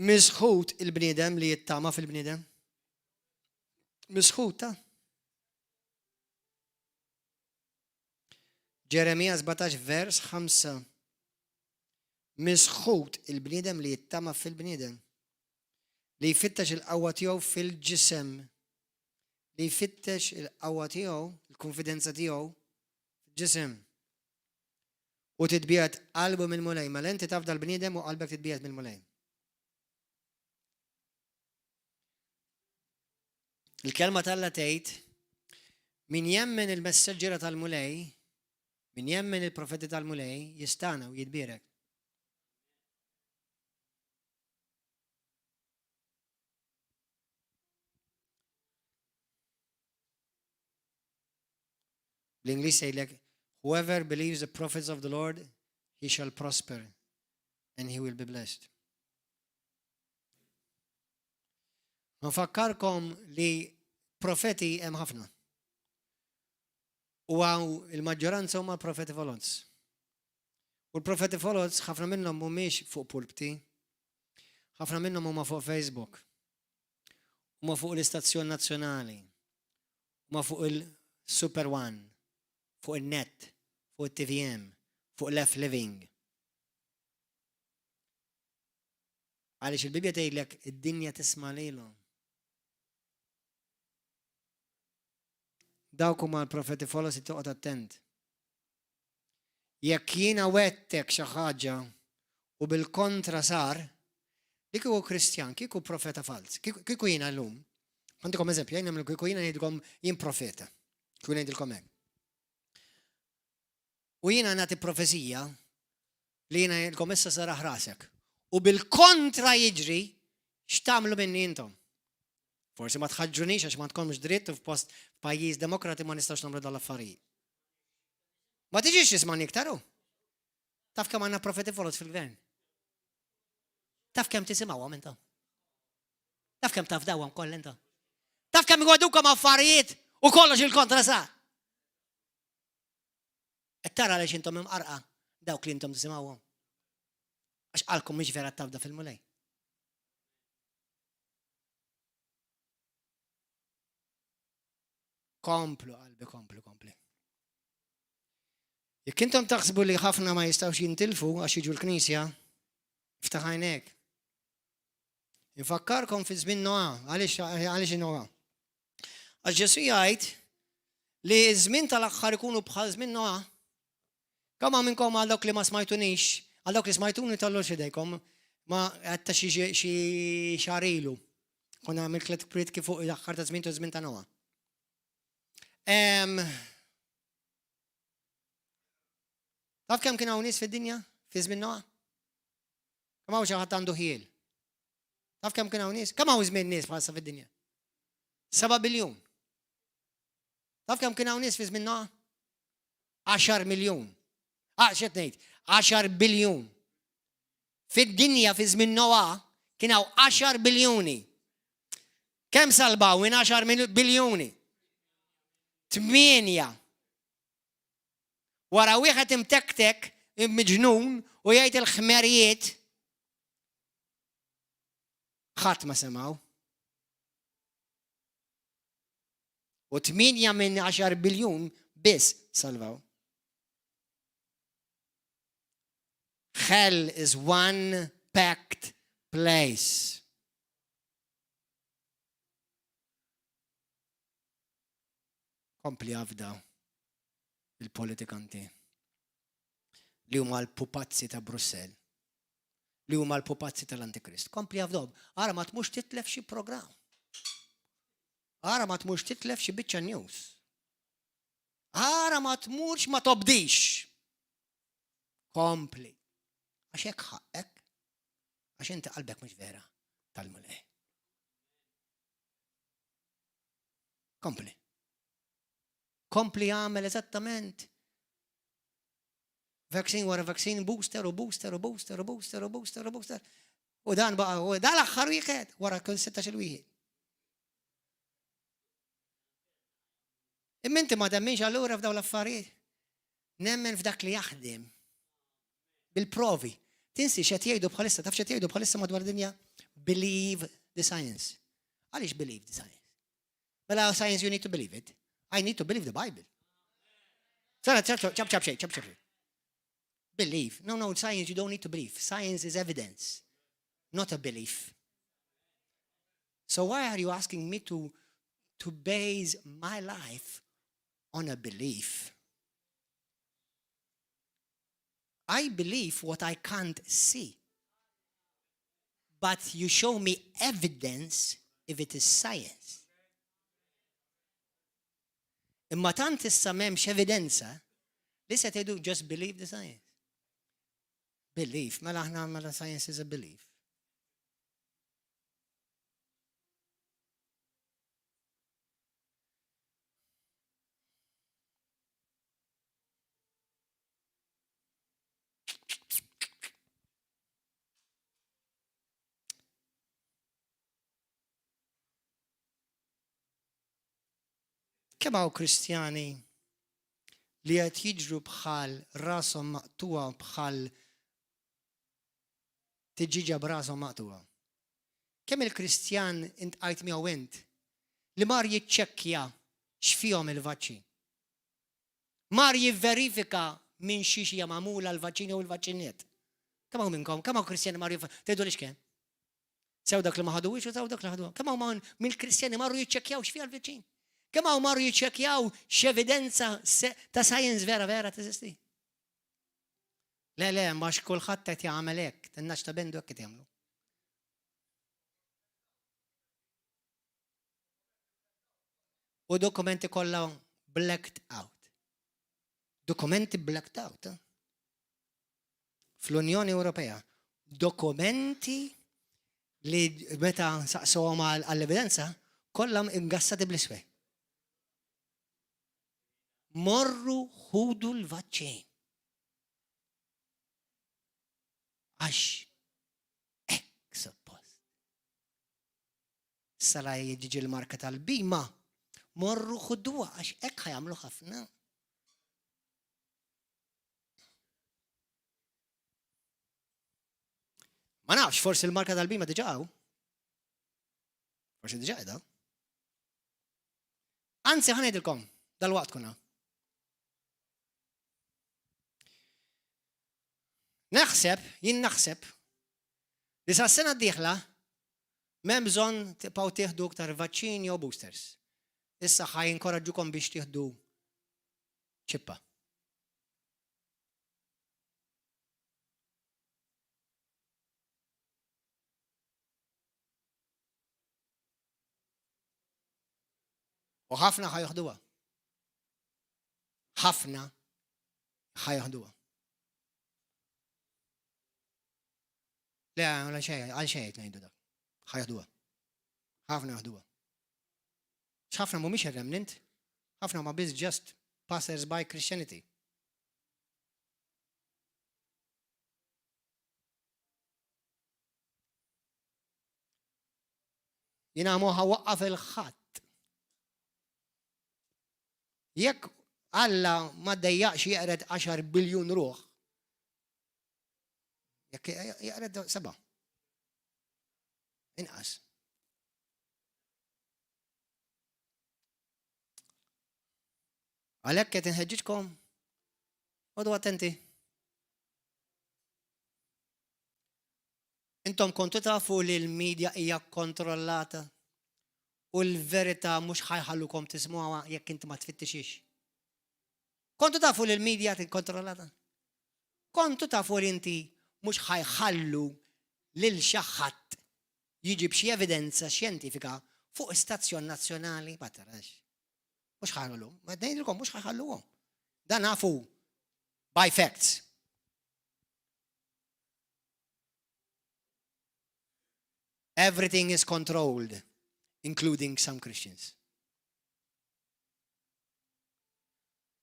Speaker 1: Misħut il-bniedem li jittama fil-bniedem. Misħut, ta' Ġeremija 17 vers 5. Misħut il-bniedem li jittama fil-bniedem. Li jfittex il-qawwa tiegħu fil-ġisem. Li jfittex il-qawwa tiegħu, il-konfidenza tiegħu fil-ġisem. U titbiegħed qalbu mill-mulej. Mela inti tafda l-bniedem u qalbek titbiegħed mill-mulej. Il-kelma tal-Alla tgħid min jemmen il-messaġġiera tal-mulej, min jemmen il-profeti tal-mulej jistana u jitbierek. L-Inglis jgħidlek, whoever believes the prophets of the Lord, he shall prosper and he will be blessed. Nfakkarkom li profeti hemm ħafna. U il-maġġoranza huma profeti folots. U l-profeti folots ħafna minnhom mhumiex fuq pulpti, ħafna minnhom huma fuq Facebook, huma fuq l-istazzjon nazzjonali, huma fuq il-Super One, fuq il-net, fuq il-TVM, fuq Left Living. Għaliex il-Bibja tgħidlek id-dinja tisma' lilhom. Dawk huma l-profeti folos toqgħod attent. Jekk jiena wettek xi ħaġa u bil-kontra sar, li kieku Kristjan, kieku profeta fals, kieku jiena llum. Għandikom eżempju, jien nagħmlu kieku jiena ngħidilkom jien profeta. Kieku ngħidilkom hekk. U jiena nagħti profezija li jiena ngħidilkom issa saraħ rasek. U bil-kontra jiġri x'tagħmlu minni intom. Forsi ma tħaġġunix għax ma tkomx dritt u f'post pajjiż demokrati ma nistax nagħmlu dal-affarijiet. Ma tiġix tismani iktaru. Taf kemm għandna profeti folos fil-gvern. Taf kemm tisimgħuhom intom. Taf kemm taf dawhom koll intom. Taf kemm igwadukom affarijiet u kollox il-kontra sar. Qed tara għaliex intom imqarqa dawk li intom tisimgħuhom. Għax qalkom mhix vera tafda fil-mulej. Komplu, qalbi, komplu. Jekk intom taħsbu li ħafna ma jistgħux jintilfu għax jiġu l-Knisja, iftaħ għajnejk. Infakkarkom fi żmien Noa, għaliex Noa. Għax Ġesu jgħid li ż-żmien tal-aħħar ikunu bħal żmien Noa. Kemm minnkom għal dawk li ma smajtunix, għal dawk li smajtuni tollu x'idejkom, ma għatta xi xahar ilu. Konna għamil tliet pritki fuq l-aħħar ta' żmien żmien ta' Noa. Taf kemm kien hawn nies fid-dinja fi żmien Noa? Kemm hawn xi ħadd għandu ħiel? Taf kemm kien hawn nies? Kemm hawn żmien nies bħalissa fid-dinja? 7 biljun. Taf kemm kien hawn nies fi żmien Noa? 10 miljun. X'qed ngħid? 10 biljun. Fid-dinja fi żmien Noah kien hawn 10 biljuni. Kemm salbaw minn 10 biljuni? 8. Wara wieħed imtektek miġnun u jgħid il-ħmerijiet ħadd ma semgħu. U 8 minn 10 biljun biss salvaw. Hell is one packed place. Kompli għafda il-politikanti li huma l-pupazzi ta' Brussell, li huma l-pupazzi tal-Antikrist. Kompli għafdom, ara ma tmux titlef xi program. Ara ma tmux titlef xi biċċa news. Ara ma tmurx ma tobdix. Kompli. Għax hekk ħaqek, għax inti qalbek mhux vera tal-mulej. Kompli. Kompli għamel eżattament. Vaccine wara vaccine, booster u booster u booster u booster u booster u booster. U dan baqa, u dan l-aħħar wieħed wara kull 16 wieħed. Imma inti ma temminx allura f'daw l-affarijiet. Nemmen f'dak li jaħdem. Bil-provi. Tinsi x'qed jgħidu bħalissa, taf x'qed jgħidu bħalissa madwar dinja? Believe the science. Għaliex believe the science? Mela science you need to believe it. I need to believe the Bible. Chap. Believe. No, science you don't need to believe. Science is evidence, not a belief. So why are you asking me to base my life on a belief? I believe what I can't see. But you show me evidence if it is science. Imma tant issa m'hemmx evidenza li se tgħidu just believe the science. Belief, mela aħna mela science is a belief. Kemm hawn Kristjani li qed jiġru bħal rashom maqtuwa bħal tiġiġa b'rashom maqtuwa. Kemm il-Kristjan intqajt miegħu int li mar jiċċekkja x'fihom il-vaċċin. Mar jivverifika minn xi hija magħmula l-vaċċini u l-vaċċiniet. Kemm hawn minnkom, kemm hawn Kristjani mar tgħidu lix kemm? Sew dak li ma ħaduwix u sew dak li ħaduha. Kemm hawn mill-Kristjani marru jiċċekkjaw x'fiha l-vaċċin. Kemm hawn marru jiċċekkjaw x'evidenza ta' science vera teżisti. Le, ma x'kulħadd qed jagħmel hekk, tinnax ta' bendu hekk qed jagħmlu. U dokumenti kollha blacked out. Dokumenti blacked out. Fl-Unjoni Ewropea, dokumenti li meta saqsuhom għall-evidenza kollha ingassati bl-iswej. Morru ħudu l-vaċċin. Għax hekk suppost. Sala jiġi l-marka tal-bima, morru ħuduha għax hekk ħajamlu ħafna. Ma nafx, forsi l-marka tal-bima diġà hawn. Forsi diġà qiegħda. Anzi ħanejdilkom dal-waqt kuna. Naħseb li sa' sena d-dieħla m'hemm bżonn tibqgħu tieħdu aktar vaċċini jew boosters. Issa ħajinkoraġġukom biex tieħdu ċippa. U ħafna ħajħduha. Ħafna ħajħduha. Le, għal xejn ngħidu dak. ħajħduha. Ħafna jaħduha. X'ħafna mhumiex ir-remnant, ħafna ma biss just passers by Christianity. Jiena moħħa waqqaf il-ħadd. Jekk Alla ma ddejjaqx jeqred 10 biljun ruħ, jekk jeqred 7. Inqas. Għalhekk qed inħeġġitkom għodu attenti. Intom kontu tafu li l-medja hija kontrollata u l-verità mhux ħajħallukom tismuha jekk inti ma tfittixix. Kontu tafu li l-medja tikkontrollata? Kontu tafu li inti mhux ħajħallu lil xi ħadd jiġi b'xi evidenza xjentifika fuq istazzjon nazzjonali ma tarax. Mhux ħajħallu. Ma ngħidilkom mhux ħajħalluhom. Dan nafu by facts. Everything is controlled, including some Christians.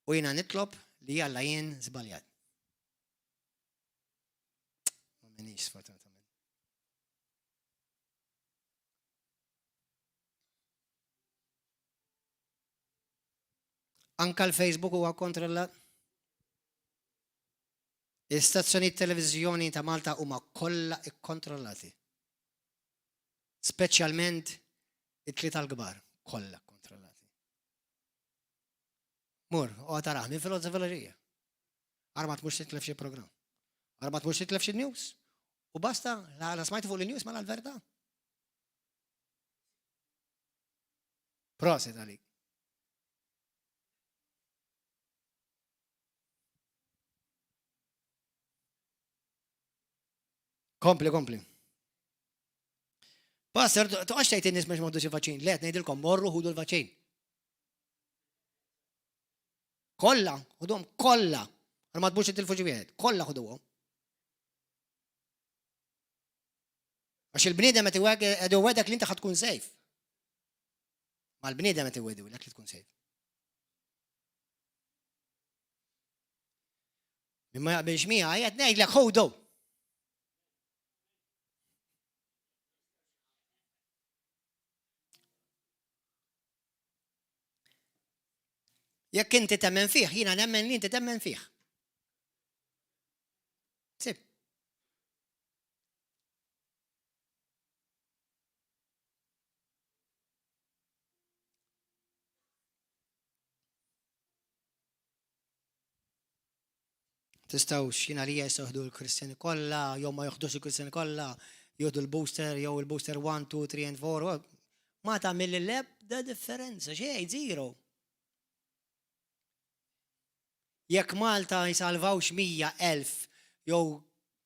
Speaker 1: U jiena nitlob li Alla jien żbaljat. Ma minix sfortunatament. Anka l-Facebook huwa kontrollat. Istazzjonijiet televiżjoni ta' Malta huma kollha ikkontrollati. Speċjalment it-tlieta l-kbar kollha kontrollati. Mur, u taraħ minn filosofija. Armat mhux titlef xi programm. Armat mhux titlef xi news. U basta, la smajtu fuq il-news ma l-verità. Proset għalik. Kompli. Pastor, tu għax tajt in-nies mhux m'għandux il-vaċċin. Le, ngħidilkom morru ħudu l-vaċċin. Kollha, ħudhom kollha. Ma tbux itilfu xi wieħed, kollha ħuduhom. Għax il-bniedem qed iwedek li inti ħad tkun sejf. Ma l-bniedem qed iwedulek li tkun sejf. Min ma jaqbilx miegħi qed ngħidlek ħudu. Jekk inti temmen fih, jiena nemmen li inti temmen fih. Sib. Tistgħux jiena li jistgħu l-Kristjani kollha, jew ma joħdux il-Kristjani kollha, jieħdu l-booster, jew il-booster 1, 2, 3 and 4. Ma tagħmel l-ebda differenza, xejn zero. Jekk Malta jisalvawx 100,000 jew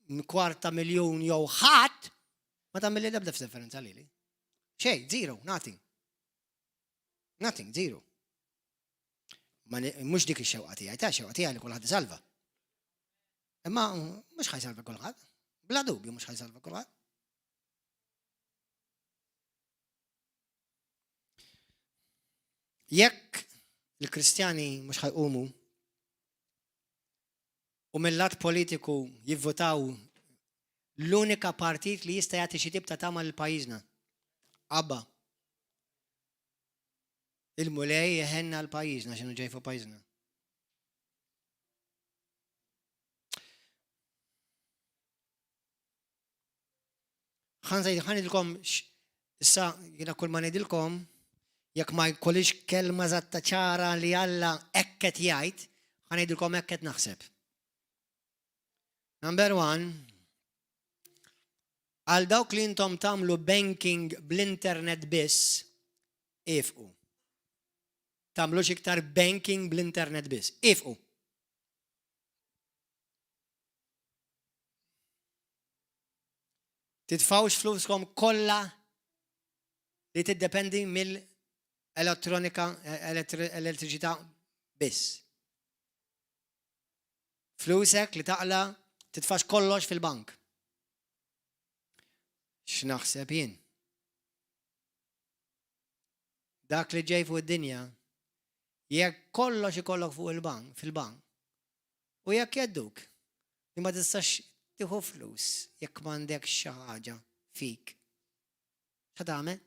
Speaker 1: 250,000 jew ħadd, ma tagħmel l-ebda differenza lili. Xejn, zero, nothing. Nothing, zero. Ma mhux dik ix-xewqa tiegħi, ta' xewqa tiegħi li kulħadd isalva. Imma mhux ħajsalva kulħadd. Bla dubju mhux ħajsalva kulħadd. Jekk il-Kristjani mhux ħajqumu u mill-lat politiku jivvotaw l-unika partit li jista' jagħti xi tip ta' tama lil pajjiżna. Abba. Il-mulej jeħenna l-pajjiżna x'inhu ġej fuq pajjiżna. Ħanidilkom issa jiena kull ma ngħidilkom jekk ma jkollix kelma żatta ċara li Alla hekk qed jgħid, ħanidilkom hekk qed naħseb. Number 1, għal dawk li intom tagħmlu banking bl-internet biss, ifqu. Tagħmlux iktar banking bl-internet biss, ifqu. Titfawx fluskom kollha li tiddependi mill-elettronika, elettriċità biss. Flusek li taqla titfax kollox fil-bank. X'naħseb jien? Dak li ġej fuq id-dinja, jekk kollox ikollok fuq il-bank, fil-bank, u jekk jedduk, li ma tistax tieħu flus jekk m'għandek xi ħaġa fik. X'tagħmel?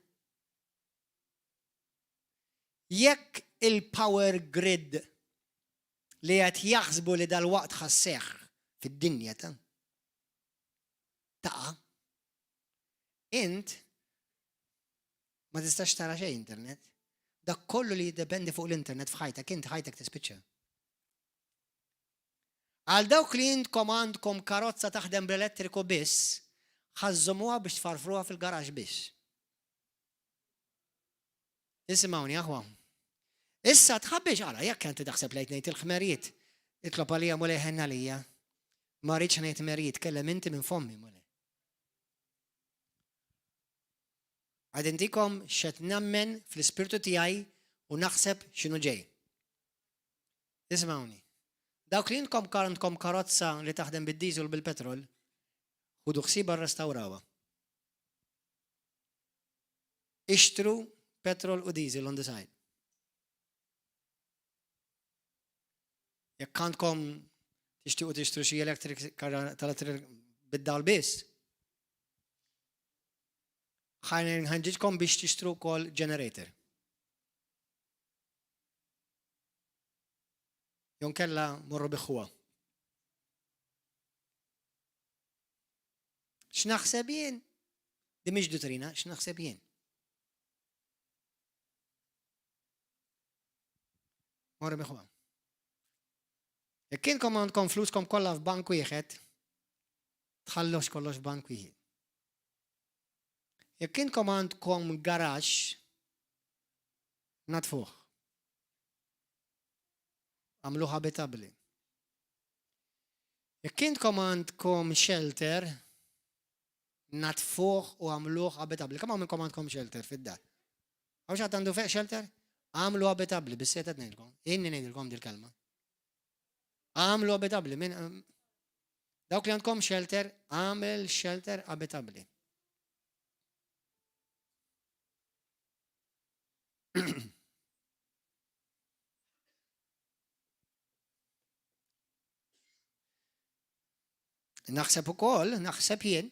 Speaker 1: Jekk il-power grid li qed jaħsbu li dal-waqt ħasseħ fid-dinja taqa' int ma tistax tara xejn internet. Dak kollu li jiddependi fuq l-internet f'ħajtek, int ħajtek tispiċċa. Għal dawk li intkom għandkom karozza taħdem bl-elettriku biss, ħażżumuha biex tfarfruha fil-garaġġ biss. Isimgħuni aħwa. Issa tħabbiex ara jekk inti taħseb lejt ngħid il-ħmerijiet. Itlob għalija mulej ħenna lija. Ma rridx ngħid ħmerijiet, kellem inti minn fommi mulej. Għadintikom xed nammen fl-ispirtu tiegħi u naħseb x'inhu ġej. Ismawni. Dawk li intkom għandkom karozza li taħdem bid-diesel u bil-petrol, ħudu ħsiba rrestawrawha. Ixtru petrol u diesel on the side. Jekk għandkom tixtiequ tixtru xi tal-elettric bid-dawl biss, ħanġiġkom biex tixtru wkoll generator. Jon kella morru biħħuha. X'naħseb jien? Di mhix dottrina, x'naħseb jien? Morru biħħuha. Jekk inkom għandkom fluskom kollha f'bank wieħed, tħallux kollox f'bank wieħed. Jekk inkom għandkom garaġġ, natfuh. Għamluh abitabbli. Jekk intkom għandkom shelter, natfuh u għamluh abitabbli. Kemm minnkom għandkom shelter fid-dar? Għaw xatt għandu shelter? Għamlu abitabbli, bis-seta ngħidilkom. Inni ngħidilkom dil-kelma. Għamlu abitabbli. Dawk li għandkom shelter, għamel shelter abitabbli. Naħseb ukoll, naħseb jien,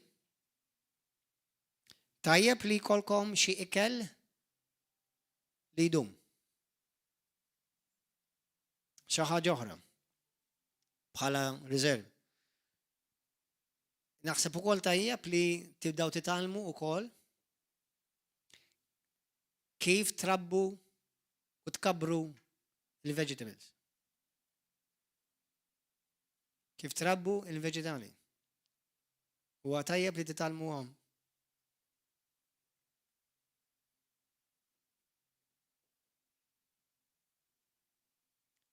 Speaker 1: tajjeb li jkollkom xi ikel li jdum. Xi ħaġa oħra bħala riserv. Naħseb ukoll tajjeb li tibdew titgħallmu ukoll kif trabbu u tkabru il-vegetables. Kif trabbu il-veġitali. Huwa tajjeb li titgħallmuhom.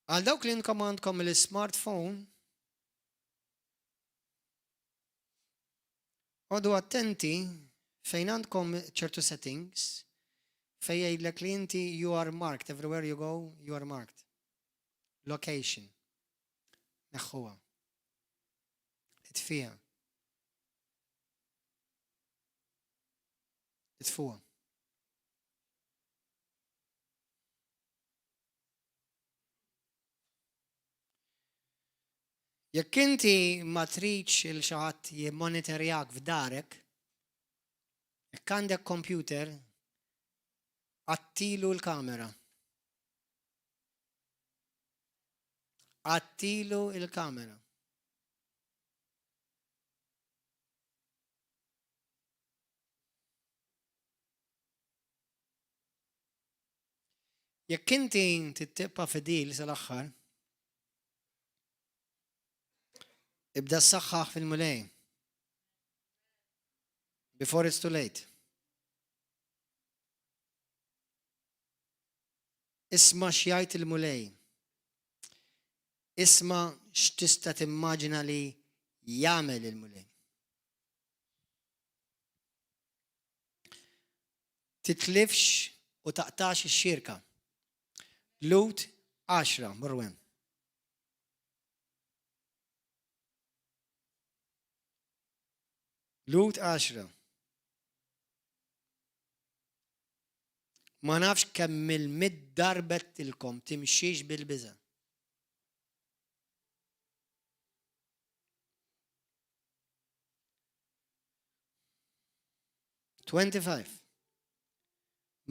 Speaker 1: Għal dawk li nkommandkom l-smartphone, għodu attenti fejn għandkom ċertu settings, fejn jgħidlek li inti you are marked, everywhere you go, you are marked. Location. Neħħuha. Itfija. Itfuha. Jekk inti ma tridx il xi ħadd jimmonitorjak f'darek, jekk għandek computer, għattilu l-kamera. Għattilu l-kamera. Jekk inti tittiqpa fidil sal-aħħar, ibda s-saħħaħ fil-mulej. Before it's too late. Isma' x'jgħid il-mulej. Isma' x'tista' timmaġina li jagħmel il-mulej. Titlifx u taqtax ix-xirka. Lut 10 morwen. Lut 10. Ma nafx kemm il-mid darbet ilkom timxiex bil-biża.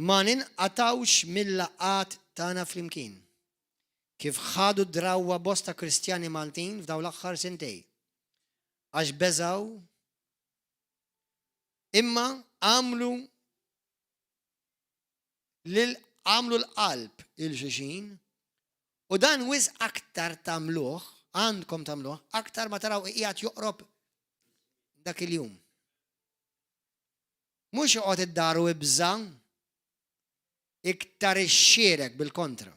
Speaker 1: Ma ninqatawx mill-laqat tagħna flimkien kif ħadu drawwa bosta Kristjani Maltin f'daw l-aħħar sentej. Għax beżaw imma għamlu l-qalb il-xulxin u dan wis aktar tamluħ, għandkom tamluħ, aktar ma taraw qiegħed joqrob dak il-jum. Mhux joqgħod id-daru ibża iktar ix-xierek bil-kontra.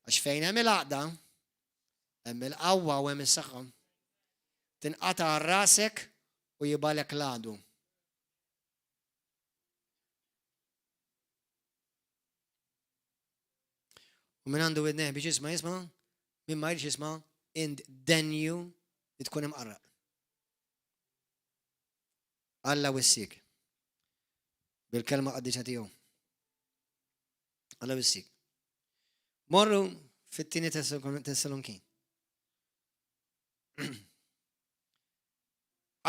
Speaker 1: Għax fejn hemm il-għaqda, hemm il-qawwa u hemm is-saħħa. Tinqata' rasek u jibalek ladu. U min għandu widneħ biex jisma', min ma jridx jisma' ind denju li tkun imqarraq. Alla wissik. Bil-kelma qaddisa tiegħu. Alla wissik. Morru fit-tieni Tessaloniki.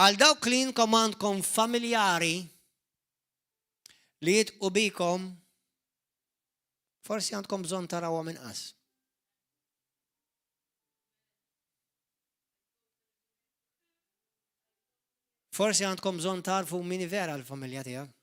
Speaker 1: Għal dawk li inkom għandkom familjari li jitqu bikom, forsi għandkom bżonn tarawha inqas. Forsi għandkom bżonn tarfu min vera l-familja tiegħek.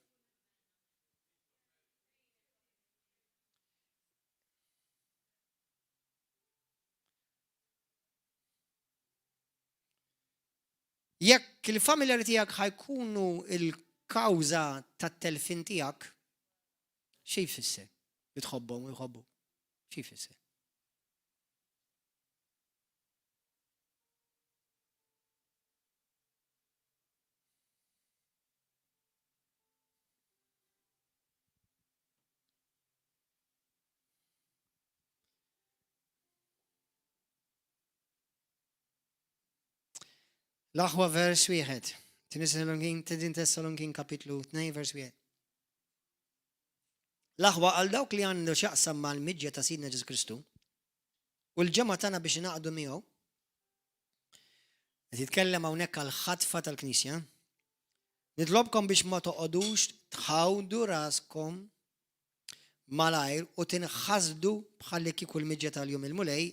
Speaker 1: Jekk il-familjari tiegħek ħajkunu il-kawża tat-telfin tiegħek, xi jfisser? Li tħobbhom u jħobbu. Xi jfisser? L-aħwa vers 1. Tidin Tessalonkin kapitlu 2 vers 1. L-aħwa għal dawk li għandu xaqsam mal-midja ta' Sidna Ġesu Kristu u l-ġemgħa tagħna biex naqdu miegħu. Qed jitkellem hawnhekk għal ħatfa tal-Knisja. Nitlobkom biex ma toqgħodux tħawdu raskom malajr u tinħasdu bħalli kieku l-midja tal-jum il-mulej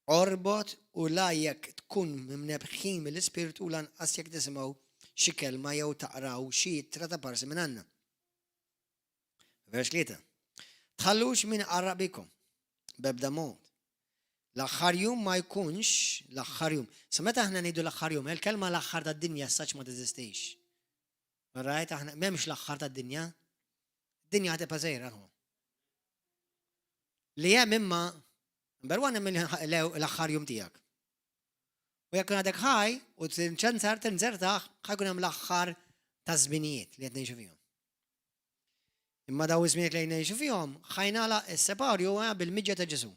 Speaker 1: orbot u la jekk tkun mimnebħin mill-Ispiritu u lanqas jekk tisimgħu xi kelma jew taqraw xi ittra ta' parsi minn għandna. Vers 3. Tħallux min qarraq bikom b'ebda mod. L-aħħar jum ma jkunx l-aħħar jum. Sa meta aħna ngħidu l-aħħar jum, il-kelma l-aħħar tad-dinja saċ ma teżistix. Rajt aħna m'hemmx l-aħħar tad-dinja. Dinja ħatibqa' żgħira aħna. Li hemm imma number one hemm l-aħħar jum tiegħek. U jekk għadek ħaj u tinżertaħ ħajkun hemm l-aħħar ta' żminijiet li qed ngħixu fihom. Imma daw iż-żminijiet li ngħixu fihom ħajnagħlaq is-separju bil-midja ta' Ġesu.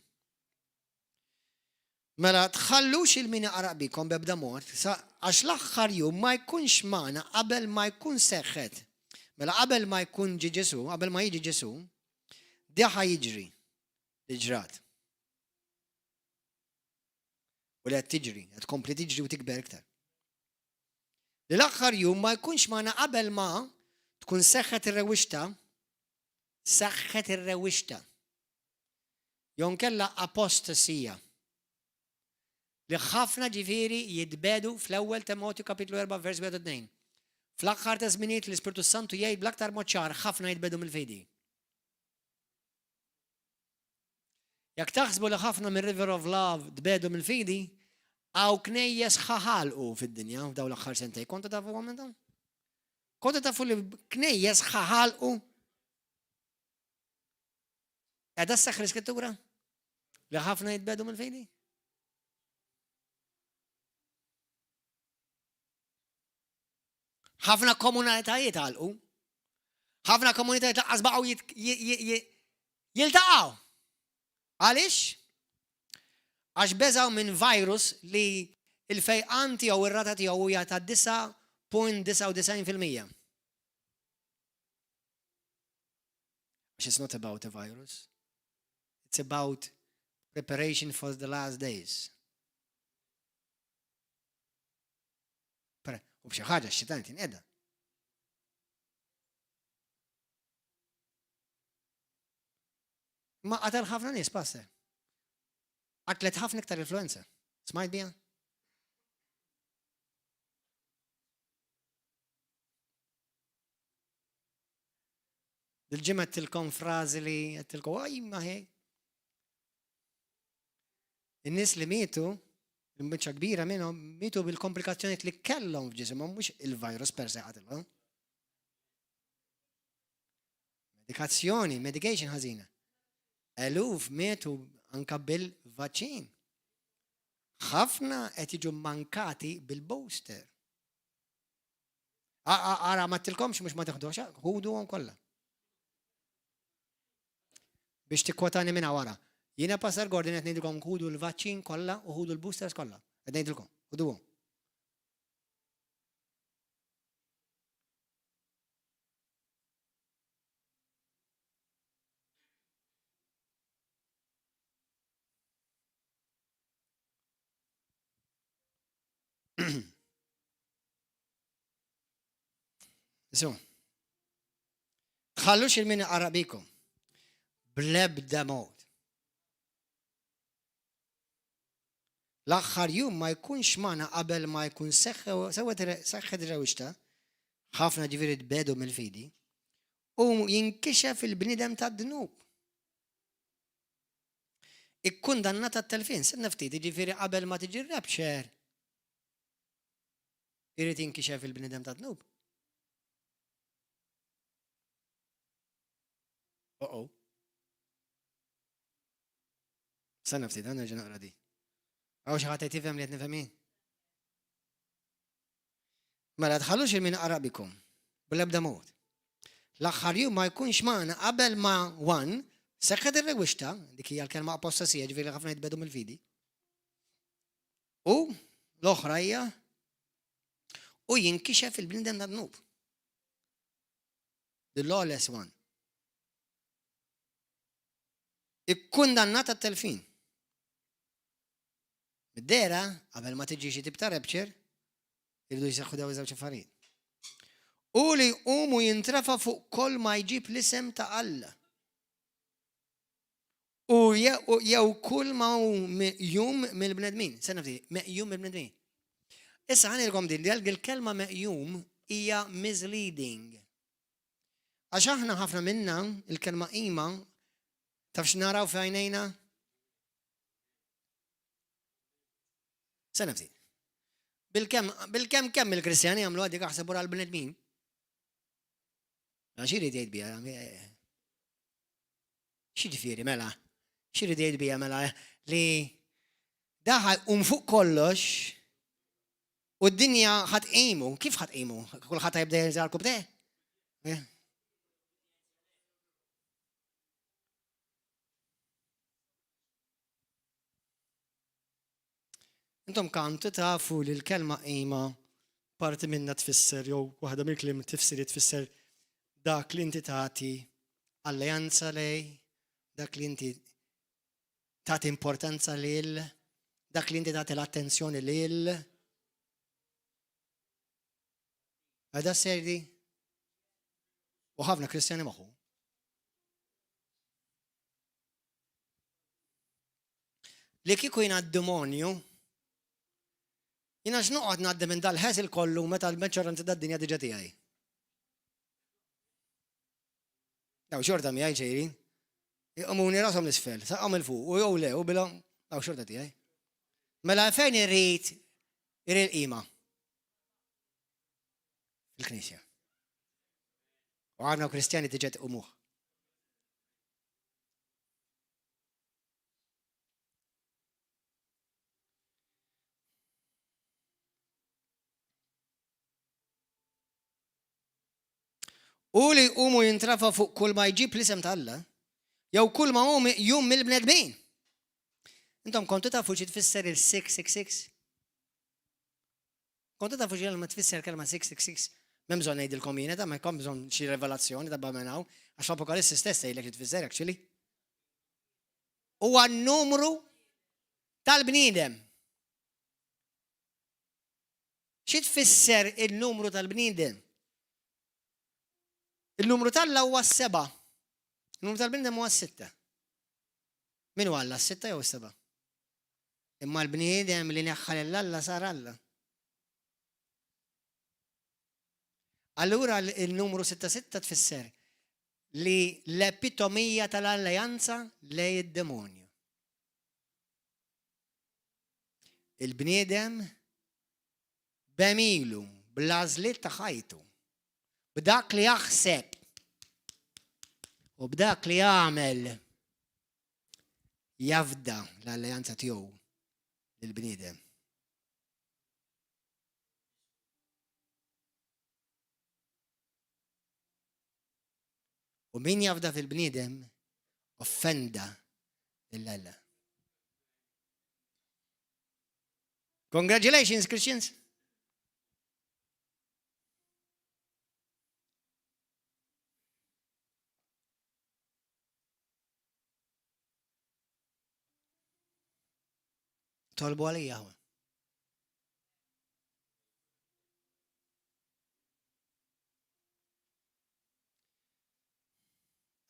Speaker 1: Mela tħallux il-min jaqraq bikom b'ebda mod għax l-aħħar jum ma jkunx magħna qabel ma jkun seħħet. Mela qabel ma jkun ġi Ġesu, qabel ma jiġi Ġesu, diħa jiġri l-ġrat. U li qed tiġri, qed tkompli tiġri u tikber iktar. L-aħħar jum ma jkunx magħna qabel ma tkun seħħet ir-rewixta, jew nkella apostasija. Li ħafna ġifieri jitbedu fl-ewwel Timotju kapitlu 4 vers 2. Fl-aħħar ta' żminijiet l-Ispiritu Santu jgħid bl-aktar mod ċar ħafna jitbedu mill-fejdi. Jekk taħsbu li ħafna minn River of Love tbedu mill-fidi, għaw knejjes ħaħalqu fid-dinja f'daw l-aħħar sentej. Kontu tafu għom minn Kontu tafu li knejjes ħaħalqu? Għedha s-saħħ l-iskrittura? Li ħafna jitbedu mill-fidi? ħafna komunitajiet għalqu. ħafna komunitajiet laqqas baqgħu jiltaqgħu. Għaliex? Għax beżaw minn virus li il-fejqan tiegħu ir-rata tiegħu hija ta' 9.99%. It's not about a virus. It's about preparation for the last days. U b'xi ħaġa x-xitan tinqeda. Ma qatel ħafna nies passer. Qatlet ħafna iktar influenza. Smajt biha? Il-ġimgħa tilkom frażi li tilkom ma hej. In-nies li mietu, il-biċċa kbira minnhom mietu bil-komplikazzjonijiet li kellhom f'ġisimhom mhux il-virus per se qatilhom. Medication ħażina. Eluf mietu anka bil-vaċċin. Ħafna qed jiġu mankati bil-booster. Ara ma tilkomx mhux ma teħduhx, ħuduhom kollha. Biex tikkwotani minna wara. Jiena Pastor Gordon qed ngħidilkom ħudu l-vaċċin kollha u ħudu l-boosters kollha. Qed ngħidilkom, ħuduhom. Isma. Tħallux il-min Arabikom. Bl-ebda mod. L-aħħar jum ma jkunx magħna qabel ma jkun seħħet rewixta, ħafna ġifieri tbedu mill-fidi, u jinkixef il-bniedem tad-dnub. Ikkundannat għat-telfin, senna ftit ġifieri qabel ma tiġi rapture. Irid jinkixef il-bniedem tad-dnub. Sanna ftit, għanna ġa naqra di. Għaw xaħat tifhem li qed nifhem. Mela tħallux il-min Arabikum bl-ebda mod. L-aħħar jum ma jkunx magħna qabel ma seħħet ir-rewixta, dik hija l-kelma apostasija ġifieri ħafna jitbedu mill-fidi. U l-oħra hija u jinkixef il-bniedem tad-dnub. The lawless one. Ikkundannat għat-telfin. Bid-dera, qabel ma tiġi xi tip ta' rapture, irridu jseħħu daw iż-żewġ affarijiet. U li jqumu jintrafa fuq koll ma jġib l-isem ta' Alla. U jew kull ma meqjum mill-bnedmin. Senna ftit, meqjum mill-bnedmin. Issa ħanilkom din il-kelma meqjum hija misleading. Għax aħna ħafna minna il-kelma qima tafx naraw f'għajnejna? Sena ftit. Bil-kemm il-Kristjani għamlu għaddik aħsebu għal-bnedmin? Xiri dejt bija? Xieġifieri mela? Xiri dejt bija mela? Li daħal fuq kollox u d-dinja ħatqimu. Kif ħatqimu? Kulħadd jibda jżarku b'deh? Intom kantu tafu li l-kelma qima parti minna tfisser jew waħda mill-kliem tfisser dak li inti tagħti alleanza lej, dak li inti tagħti importanza lil, dak li inti tagħti l-attenzjoni lil. Għada serdi? U ħafna Kristjani magħhu. Li kieku jina d-demonju, jina x'noqgħod ngħaddi minn dal-ħesil kollu meta l-maġġoranza tad-dinja diġà tiegħi. Daw xorta miegħi ġejrin. Iqomuni rashom l-isfel, saqhom il-fuq u jew le u bilhom daw xorta tiegħi. Mela fejn irrid qima? Fil-Knisja. U għandna Kristjani diġà tqumuh. U li jqumu jintrafa fuq kull ma jġib l-isem ta' Alla, jew kull ma jum mill-bnedmin. Intom kontu tafu xi tfisser il-666? Kontu tafu xi ma tfisser kelma 666? M'hemm bżonn ngħidilkom jiena ta' ma jkun bżonn xi revelazzjoni ta' bamenaw, għax l-Apokalissi stess jgħidlek li tfisser actually. Huwa n-numru tal-bniedem. Xi tfisser il-numru tal-bniedem? Il-numru tal-Alla huwa 7. Il-numru tal-bniedem huwa 6. Minu Alla, 6 jew 7? Imma l-bniedem li neħħal l-Alla sar Alla. Allura il-numru 66 tfisser li l-epitomija tal-alleanza lej id-demonju. Il-bniedem b'emilu, bl-għażliet ta' ħajtu, b'dak li jaħseb u b'dak li jagħmel jafda l-alleanza tiegħu lill-bniedem. U min jafda fil-bniedem offenda l-Alla. Congratulations, Christians. Tolbu għalija.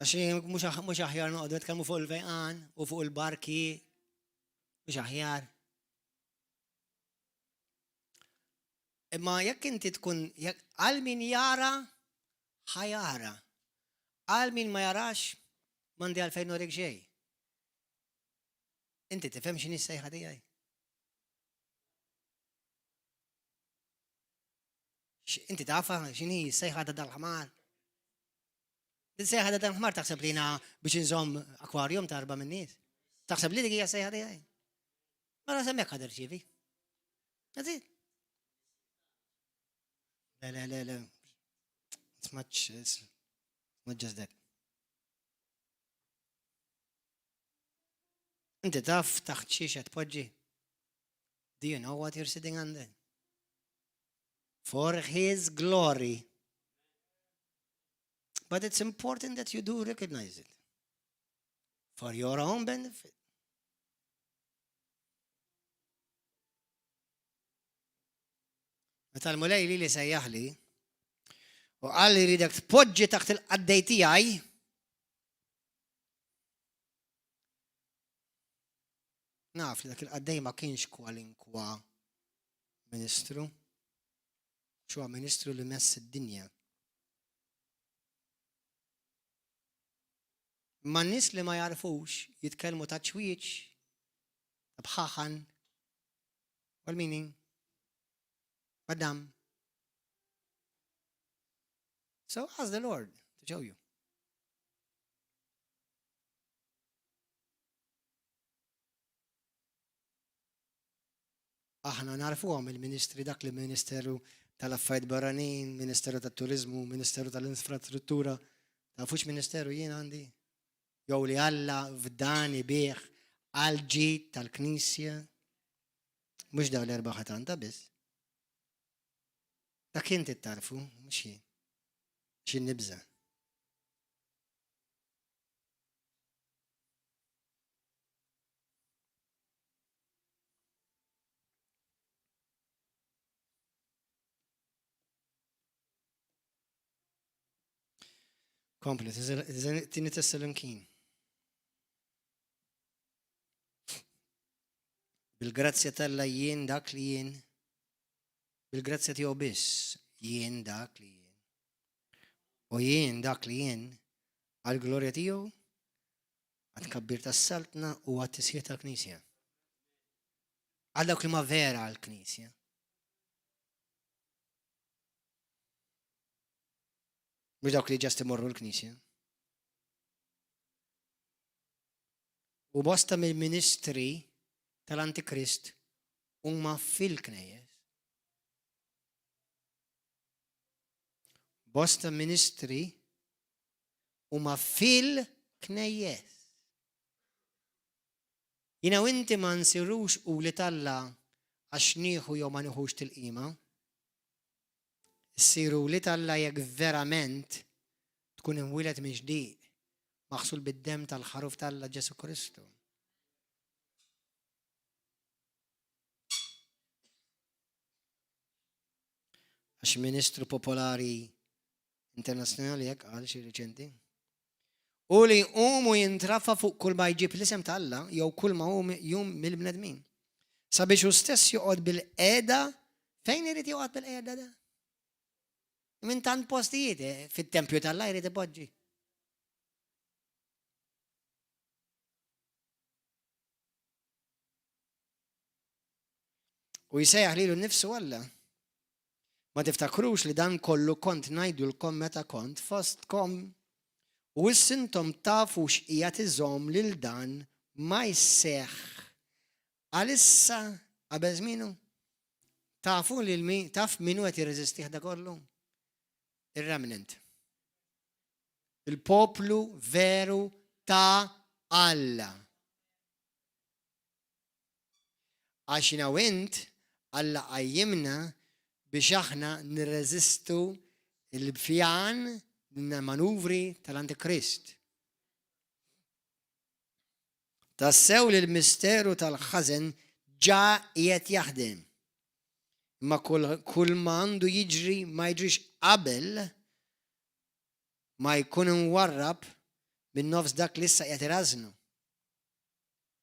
Speaker 1: Għaxi mux aħjar noqdu nitkellmu fuq il-vejqan u fuq il-barki, mux aħjar. Imma jekk inti tkun, għal min jara, ħajara. Għal min ma jarax, mandi għalfejn norek ġej. Inti tifhem x'inhi s-sejħa tiegħi? Inti tafa x'inhi s-sejħa ta' dal-ħmar? Sejħa ta' dal-ħmar taħseb li biex inżomm akwarjum ta' 4 nies. Taħseb li dik hija s-sejħa tiegħi? Mara semmek ħader ċivi. Għazid. Le. It's not just that. Inti taf taħt xiexa tpoġġi. Do you know what you're sitting under? For His glory. But it's important that you do recognize it. For your own benefit. Meta l-mulej li sejjaħli u qal li ridek tpoġġi taħt il-qaddej tiegħi naf li dak il-qaddej ma kienx kwalinkwa ministru, x'huwa ministru li mess id-dinja. Ma n-nies li ma jarfux jitkellmu ta' ċwieċ, ta' bħaħan, wal meaning? Madam. So ask the Lord to show you. Aħna narfuhom il-ministri dak li Ministeru tal-Affarijiet Barranin, Ministeru tat-Turizmu, Ministeru tal-Infrastruttura, tafux Ministeru jien għandi? Jew li Alla f'dan ibih għal-ġid tal-Knisja, mhux dawn l-erba' ħatanta biss. Dak inti tarfu, mhux jien. X'in nibża. Komplet, tini Tessalonikin. Bil-grazzja tal-la jien dak li jien, bil-grazzja tiegħu biss, jien dak li jien. U jien dak li jien, għal-glorja tiegħu, għad-kabbir tas-saltna u għat-tisjiet tal-Knisja. Għal dawk li ma vera għal-Knisja. Mhux dawk li ġast imorru l-Knisja. U bosta mill-ministri tal-Antikrist huma fil-Knejjes. Bosta ministri huma fil-Knejjes. Jina u inti ma nsirux u li talla għax nieħu jew ma nieħux til-qima. Siru li talla jekk verament tkun imwieled minn ġdid maħsul bid-dem tal-ħaruf tal-Alla Ġesu Kristu. Għax ministru popolari internazzjonali jekk għal xi riċenti. u li jqum u jintrafa fuq kull ma jġib l-isem ta' Alla jew kull ma jum mill-bnedmin. Sabiex hu stess joqgħod bil-qiegħda fejn irid joqgħod bil-qiegħda da? Minn tant postijiet fit-tempju tal-Alla jrid ipoġġi. U jsejjaħ lilu nnifsu Alla. Ma tiftakrux li dan kollu kont ngħidulkom meta kont fostkom u issintom tafu x'qiegħed iżomm lil dan ma jseħħ għalissa qabel żmienu. Tafu taf min qed jirreżistih da kollu? Ir-remnant. Il-poplu veru ta' Alla. Għax jiena u int Alla qajjimna biex aħna nirreżistu il-bfjan manuvri tal-Antikrist. Tassew li l-misteru tal-ħażen ġa qiegħed jaħdem. Imma kull ma għandu jiġri ma jiġrix qabel ma jkun inwarrab min-nofs dak li issa qiegħed irażnu.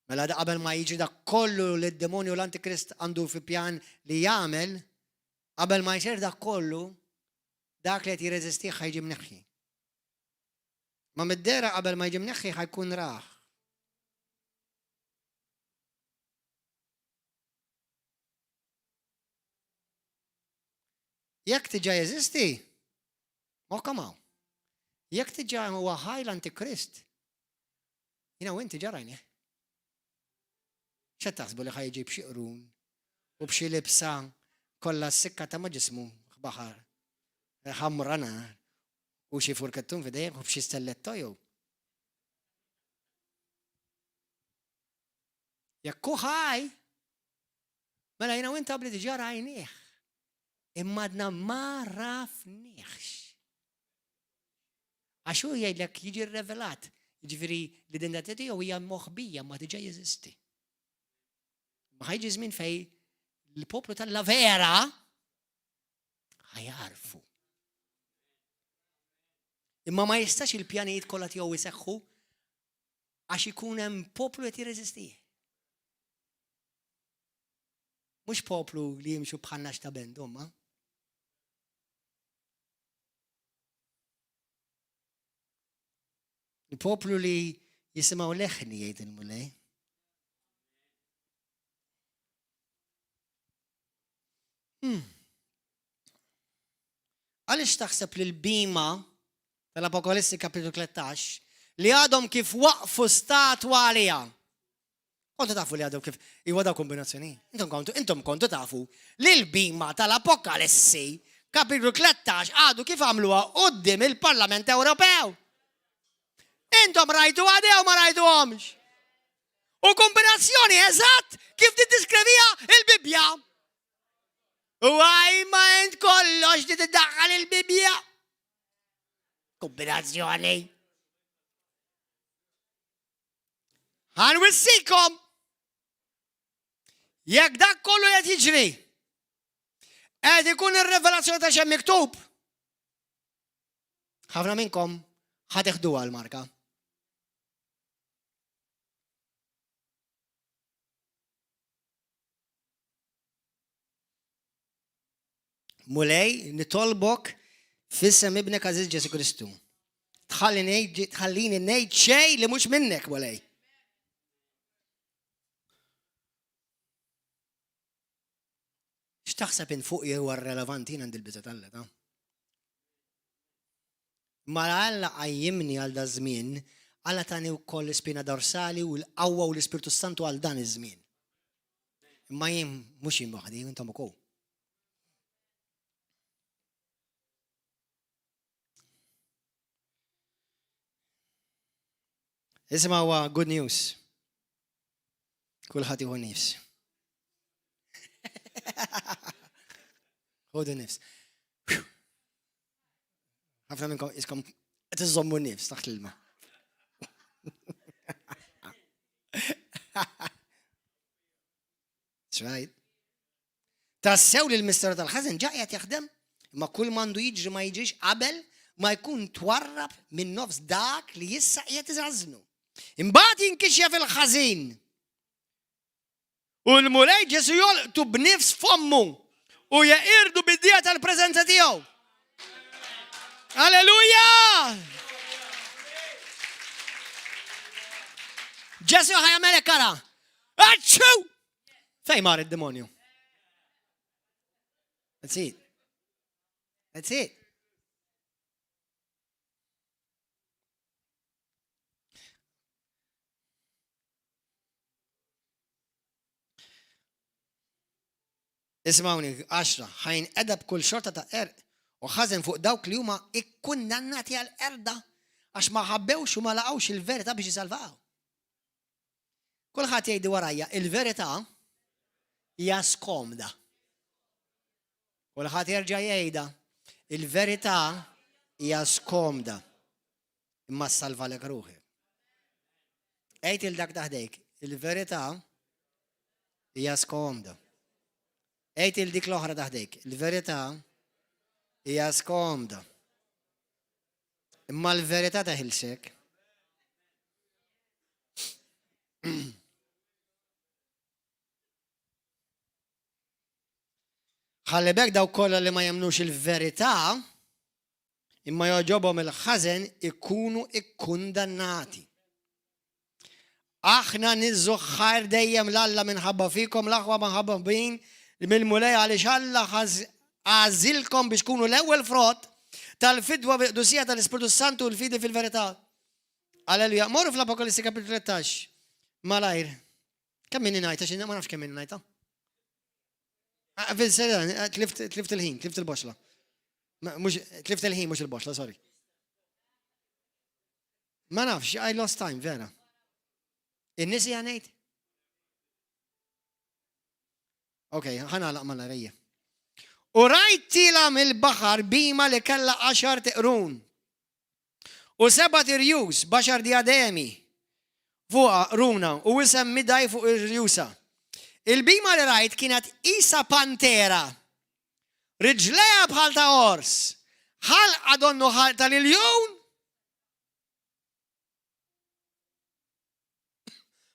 Speaker 1: Mela da qabel ma jiġri dak kollu li d-demonju l-Antikrist għandu fi pjan li jagħmel, qabel ma jsir dak kollu, dak li qed jirreżistih ħajġi mneħħi. Ma mid-dera qabel ma jiġi mneħħi ħajkun raħ. Jekk tiġa jeżisti, ma kamaw. Jekk tiġa huwa ħaj l-Antikrist, jiena u inti ġarajni. X'qed taħsbu li ħajġi b'xi qrun u b'xi libsa kollha s-sikka ta' ma' ġismu baħar ħamrana u xi furkettun f'idejh u b'xi stelletto jew. Jekk hu ħaj, mela jiena u inti qabli diġà rajnieh. Imma għadna ma rafniex. Għax hu jgħidlek jiġi rrevelat, jiġifieri l-identità tiegħu hija moħbija ma diġà jeżisti. Ma ħajġi żmien fejn il-poplu tal-la vera ħajarfu. Imma ma jistax il-pjanijiet kollha tiegħu jseħħu għax ikun hemm poplu qed jirreżistih. Mhux poplu li jimxu bħalna x'ta' bend huma. Il-poplu li jisimgħu leħni jgħid il-mulej. Għaliex taħseb li l-bima tal-Apokalissi kapitlu 13 li għadhom kif waqfu statwa għalija. Kontu tafu li għadhom kif iwadaw kombinazzjoni. Intom kontu tafu li l-bima tal-Apokalissi kapitlu 13 għadu kif għamluha quddiem il-Parlament Ewropew. Intom rajtu għadew ma rajtuhomx. U kombinazzjoni eżatt kif tiddiskrivija il-Bibja. U għaj ma jent kollox li tiddaħħal il-Bibja. Kombinazzjoni. Għan wissikom. Jekk dak kollu qed jiġri, qed ikun ir-revelazzjoni ta' xemm miktub. Ħafna minnkom ħateħduha l-marka. Mulej, nitolbok fissem ibnek Aziz Ġesu Kristu. Tħallini ngħid xej li mhux minnek, mulej. X'taħseb in fuq huwa relevanti għand il-biża tal-Alla ta'? Ma Alla qajjimni għal da żmien, Alla tani wkoll l-ispina dorsali u l-qawwa u l-Ispiritu Santu għal dan iż-żmien. Imma jien mhux jien waħdi, intom ukoll. Isma huwa good news. Kulħadd ieħu nifs. Ħodu nifs. Ħafna minnkom iskom qed iżommu nifs taħt l-ilma. That's right. Tassew li l-misteru tal-ħażen ġa qiegħed jaħdem, imma kull m'għandu jiġri ma jiġrix qabel ma jkun twarrab minn nofs dak li jissa qiegħed iżażnu. Imbagħad jinkixjef il-ħażin. U l-mulej Ġesu jolqtu b'nifs fommu u jaqirdu bid-dija tal-preżenza tiegħu. Alleluja! Ġesu ħajamel kara. Aċċu! Fejn mar id-demonju? That's it. That's it. Ismawni, 10, ħajn edab kull xorta ta' u ħażen fuq dawk li huma ikkundannati għal erda għax ma ħabbewx u ma laqgħux il-verità biex jisalvaw. Kulħadd jgħidi warajja, il-verità hija skomda. Kulħadd jerġa' jgħidha, il-verità hija skomda. Imma ssalvalek ruħi. Ejt il-dak taħdejk, il-verità hija skomda. Ejt il-dik l-oħra taħdejk, il-verità hija skomda. Imma l-verità taħilsek. Ħalli bekk daw kollha li ma jemnux il-verità imma joġobhom il-ħażen ikunu ikkundannati. Aħna niżżu ħajr dejjem l-Alla minħabba fikom l-aħwa minħabba bin mill-mulej għaliex Alla għażilkom biex tkunu l-ewwel frott tal-fidwa bil-qdusija tal-Ispiritu Santu u l-fidi fil-verità. Alleluja. Morru fl-Apokalissi kapitlu 13. Malajr. Kemm min ngħidha xi ma nafx kemm min ngħidha. Tlift il-ħin, tlift il-boxla. Tlift il-ħin, mux il-boxla, sorry. Ma nafx, I lost time, vera. In-nisi għanejt? Ok, ħanalaq malla rejja. U rajt tila mill-baħar bima li kella 10 tiqrun. U 7 irjus, baxar diademi. Fuqa runa, u wisem midaj fuq irjusa. Il-bima li rajt kienet isa pantera, riġleja bħal ta' ors, ħalqa donnu ħal tal-iljon,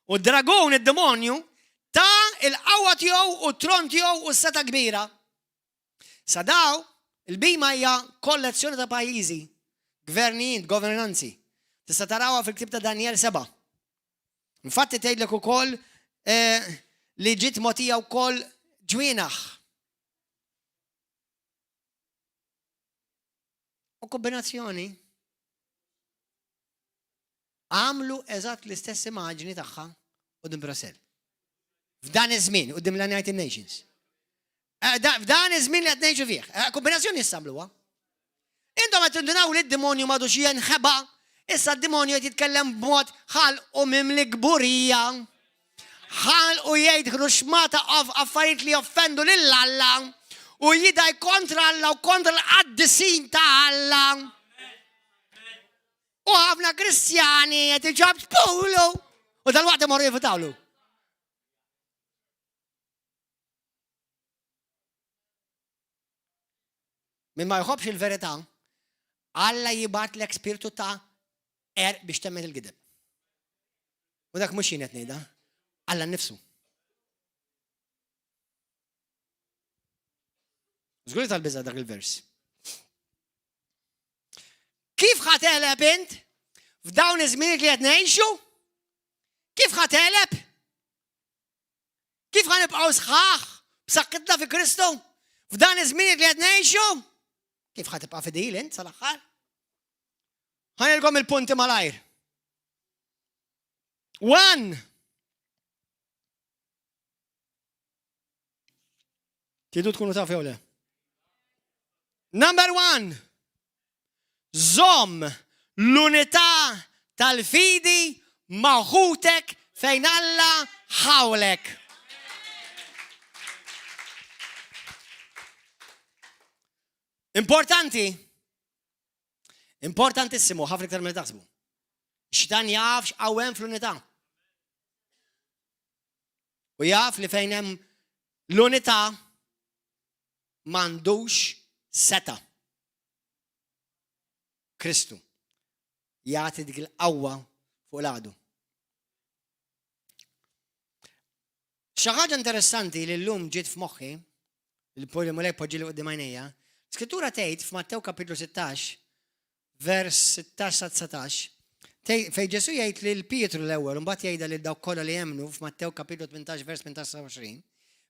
Speaker 1: u dragon id-demonju ta' il-qawwa tiegħu u tron tiegħu u seta kbira. Sadaw, il-bima hija kollezzjoni ta' pajjiżi, gvernijiet, governanzi. Tista' tarawha fil-ktieb ta' Daniel 7. Infatti tgħidlek ukoll li ġiet mogħtija wkoll ġwienaħ. U kombinazzjoni għamlu eżatt l-istess immaġni tagħha qudiem Brussell. F'dan iż-żmien qudiem l-United Nations. F'dan iż-żmien li qed ngħixu fih. Kombinazzjoni jissamluha. Intom qed tindunaw li d-demonju m'għadux jinħeba, issa d-demonju qed jitkellem b'mod ħalqu mimli gburija. ħal u jgħidħlu xmata affarijiet li joffendu lill-Alla u jidaj kontra Alla u kontra l-qaddisin ta' Alla. U ħafna Kristjani qed iġab Pawlu u dal-waqt imorru jifutawlu. Min ma jħobbx il-verità, Alla jibatlek spiritu ta' biex temmen il-gideb. U dak mhux jien qed ngħidha. Alla nnifsu. Żgur tal-biża dak il-vers. Kif ħateleb int f'dawn iż-żmien li qed ngħixu? Kif ħateleb? Kif ħanibqgħu sħaħ b'saqqitna fi Kristu f'dan iż-żmien li qed ngħixu? Kif ħatibqa' fidil int sal-aħħar? Ħanilkom il-punti malajr. 1. Tidu tkunu taf jew le? Number 1. Żomm l-unità tal-fidi maħutek fejn Alla ħawlek. Importantissimu, ħafna iktar milli taħsbu. X'dan jaf x'qawwem fl-unità. U jaf li fejn hemm l-unità m'għandux seta. Kristu. Jagħti dik il-qawwa fuq l-għadu. Xi ħaġa interessanti li llum ġiet f'moħħi, il-polimolek poġġieli qudiem għajnejja, Skrittura tgħid f'Mattew kapitlu 16, vers 16 sa 19, fejn Ġesu jgħid lil Pietru l-ewwel u mbagħad jgħidha lil dawk kollha li jemmnu f'Mattew kapitlu 18 vers 18 sa 20,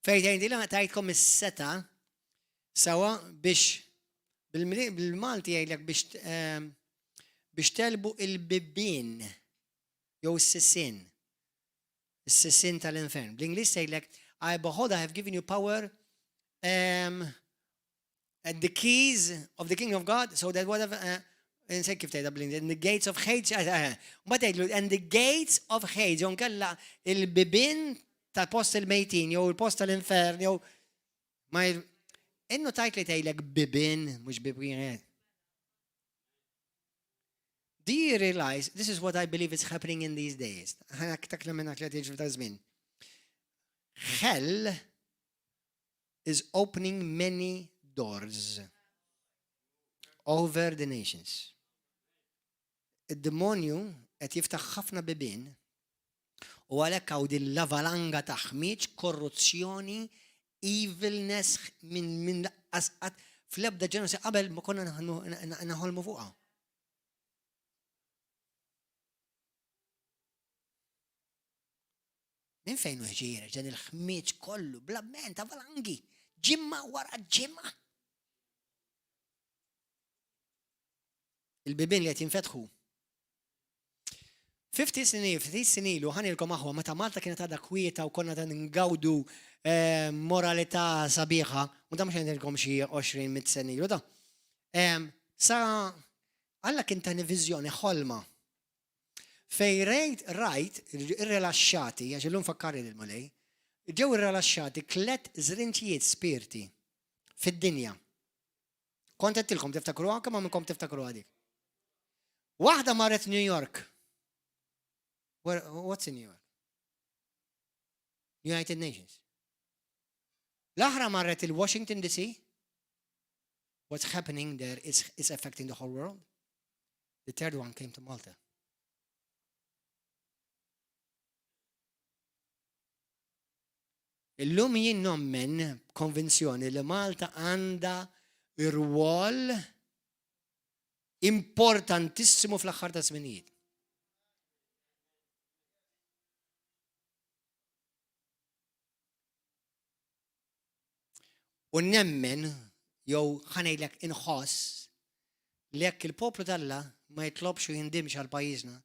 Speaker 1: fejn jgħidilha tgħidkom is-seta sewa biex bil-Malti jgħidlek biex telbu il-bibien jew is-sissin. Is-sissin tal-infern. Bl-Ingliż jgħidlek behold, I have given you power and the keys of the kingdom of God, so that whatever insej kif tgħidha bl-Ingliż, and the gates of Hades, ma tgħidlu and the gates of Hades, jew nkella il-bibien tal-post il-mejtin jew il-post tal-infern jew ma innu tajt li tgħidlek bibien mhux bibien. Do you realize this is what I believe is happening in these days? Hell is opening many doors over the nations. Id-demonju qed jiftaħ ħafna bibien u għalhekk hawn din l-avalanga ta' ħmiġ, korruzzjoni, evilness minn qasqat fl-ebda ġenerazzjoni qabel ma konna naħolmu fuqha. Min fejn uħġiera ġen il-ħmieġ kollu, bla-ment, avalangi, ġimma wara ġimma. Il-bibin li qed jinfetħu. 50 snin u ħanilkom aħwa meta Malta kienet għadha kwieta u konna ta' ngawdu moralità sabiħa, u da mhux ngħidilkom xi 20 sena ilu da. Sa Alla kien ta' viżjoni ħolma. Fej rajt ir-relaxxati, għax illum fakkari lil-mulej, ġew ir-relaxxati 3 żrinċijiet spirti fid-dinja. Kont qedtilkom tiftakruha kemm minnkom tiftakruha dik. Waħda marret New York. What's in New York? United Nations. L-aħra marret il-Washington DC. What's happening there is affecting the whole world. The third one came to Malta. Illum jien nommen konvenzjoni li Malta għandha rwol importantissimu fl-aħħar ta' żminijiet. U nemmen jew ħanejlek inħoss li jekk il-poplu talla ma jitlobx u jindimx għal pajjiżna,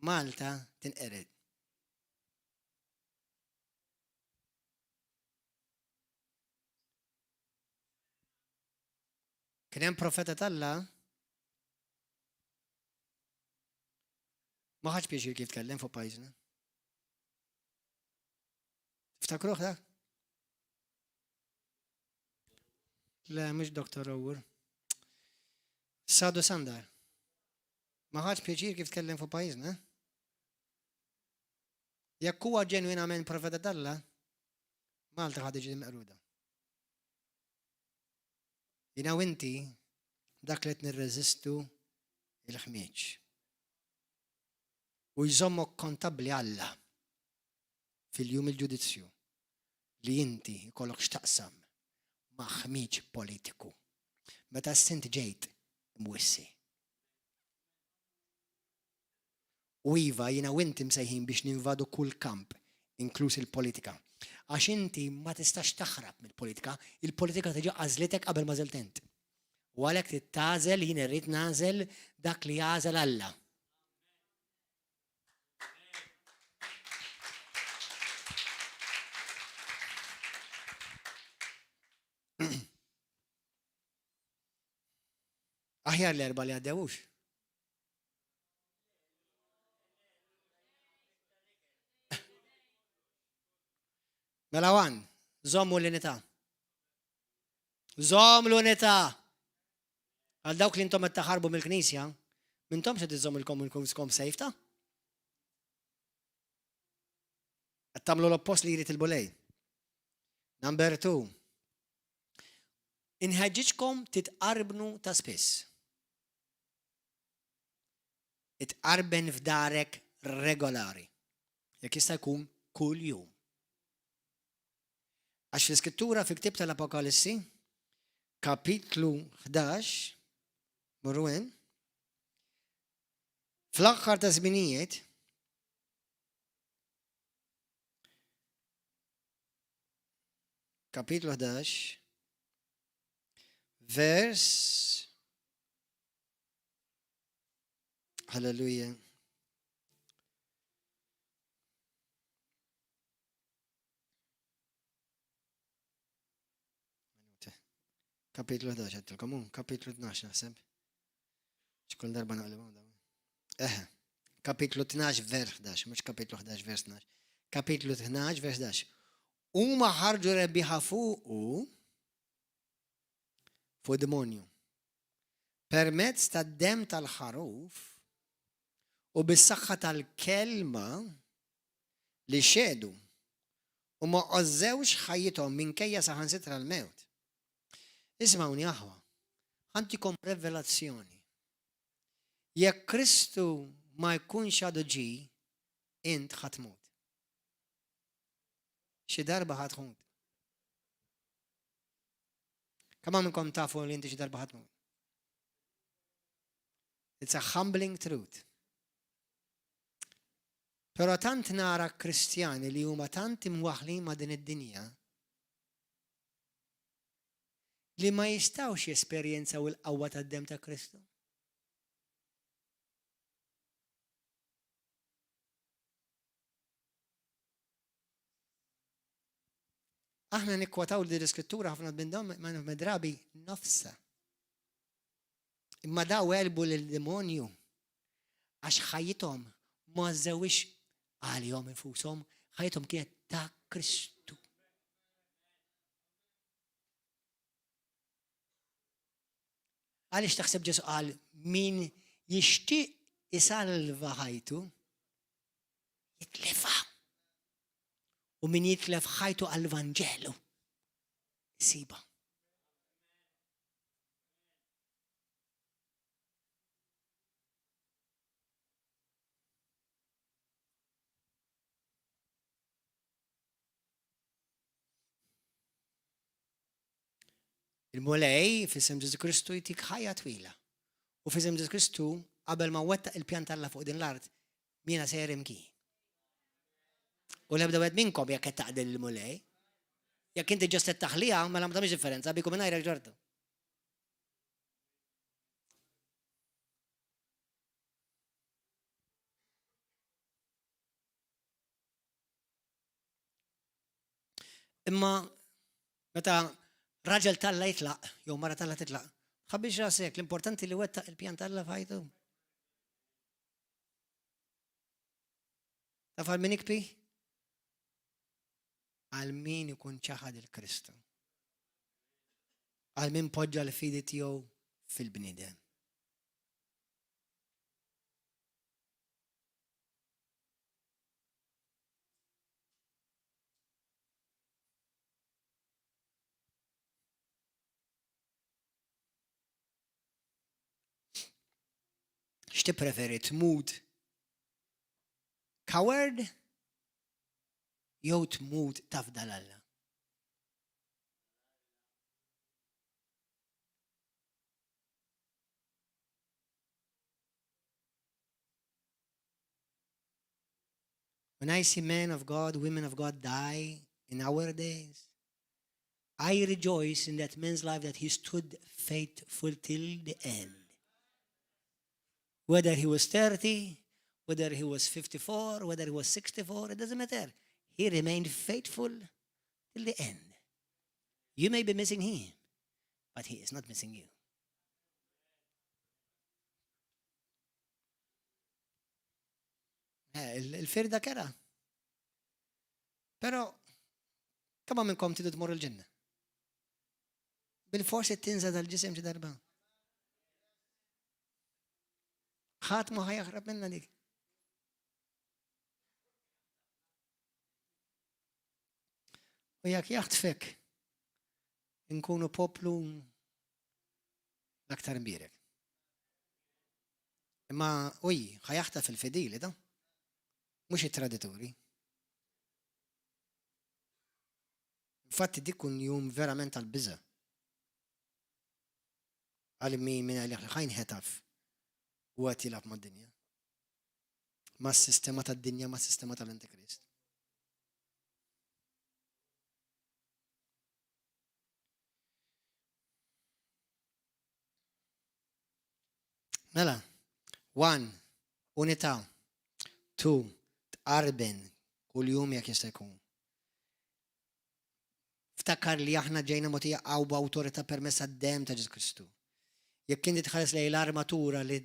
Speaker 1: Malta tinqered. Kien hemm profeta talla ma ħaġ pjaċir kif tkellem fuq pajjiżna. Tiftakruh dak? Le, mhux Dr. Rower. Sadu Sandar. Ma ħaġ pjaċir kif tkellem fuq pajjiżna. Jekk huwa ġenwinament profeta talla, Malta ħad iġi meqruda. Jina u inti dak li nirreżistu il-ħmieġ. U jżommok kontabbli Alla fil-jum il-ġudizzju li inti jkollok x'taqsam ma' ħmieġ politiku. Meta s-sint ġejt mwissi. U iva jina u inti msejħin biex ninvadu kull kamp, inkluż il-politika. Għax inti ma tistax taħrab mill-politika, il-politika tiġi għażlitek qabel ma żeltent. U għalhekk tittażel jien irrid nażel dak li jagħżel Alla. Aħjar l-erba' li għaddewux. Mela wan, żommu l-unità. Żomm l-unità. Għal dawk li intom qed taħarbu mill-Knisja, m'intomx qed iżomm il-kom sejfta? Qed tagħmlu l-oppost li jrid il-bulej. Number 2. Inħeġġiġkom titqarbnu ta' spiss. itqarben f'darek regolari. Jekk jista' jkun kull jum. Għax fl-Iskrittura fi ktib tal-Apokalissi, kapitlu 11, morru hemm, fl-aħħar ta' żminijiet, kapitlu 11, vers, halleluja, kapitlu 11 għattilkom, kapitlu 12 naħseb. ċkull darba naqlibu dawn. Kapitlu 12 vers 11, mux kapitlu 11 vers 12. Kapitlu 12 vers 11. Huma ħarġu rebbieħa fuq demonju. Permezz tad-dem tal-ħaruf u bis-saħħa tal-kelma li xedu u ma qożżewx ħajjithom minkejja saħansitra l-mewt. Ismawni aħwa, ħantikom revelazzjoni. Jekk Kristu ma jkunx għadu ġi, int ħatmut. Xi darba ħatmut. Kemm minnkom tafu li inti xi darba ħatmut? It's a humbling truth. Però tant nara Kristjani li huma tant imwaħħlin ma' din id-dinja li ma jistawx jesperjenzaw il-qawwa tad-dem ta' Kristu. Aħna nikkwataw l-iskrittura ħafna bindhom ma drabi nofsa. Imma daw għelbu l-demonju għax ħajjithom ma żewix għalihom infushom, ħajjithom kienet ta' Kristu. Għaliex taħseb Ġesu qal min jixtieq isalva ħajtu jitlefha. U min jitlef ħajtu għall-Vanġelu isiba. Il-mulej f'isem Ġesu Kristu jtik ħajja twila. U f'isem Ġesu Kristu qabel ma wettaq il-pjan tal-Alla fuq din l-art miena sejjer imkien. U l-ebda wed minnkom jekk qed taqdel il-mulej. Jekk inti ġast qed taħliha mela ma tagħmilx differenza bikum mingħajrek ġorta. Imma meta raġel Alla jitlaq, jew mara Alla titlaq, ħabbix rasek, l-importanti li wettaq il-pjan Alla f'ħajtu. Taf għal min ikbi? Għal min ikun ċaħad il-Kristu. Għal min poġġa l-fidi tiegħu fil-bniedem. X'tippreferi tmut coward jew tmut tafdal Alla? When I see men of God, women of God die in our days, I rejoice in that man's life that he stood faithful till the end. Whether he was 30, whether he was 54, whether he was 64, it doesn't matter. He remained faithful till the end. You may be missing him, but he is not missing you. Il-firda kera. Pero, kama minnkom tidu tmur il-ġenna? Bil-forsi tinza dal-ġisem xi darba. ħadd ma ħajaħrab minna dik. U jekk jaħtfek nkunu poplu l-aktar imbierek. Imma ħajaħta fil-fidili da. Mhux it-tradituri. Infatti dik kun jum verament tal-biża. Għal min għalli ħajn ħetaf u għat jilab ma' d-dinja. Ma' s-sistema tad-dinja, ma' s-sistema tal-Antikrist. Mela, 1, unità, 2, tqarben kull jum jekk jista' jkun. Ftakar li aħna ġejna mogħtija għaw b'awtorità permezz għad-dem ta' Ġesu Kristu. Jekk inti tħares lej l-armatura li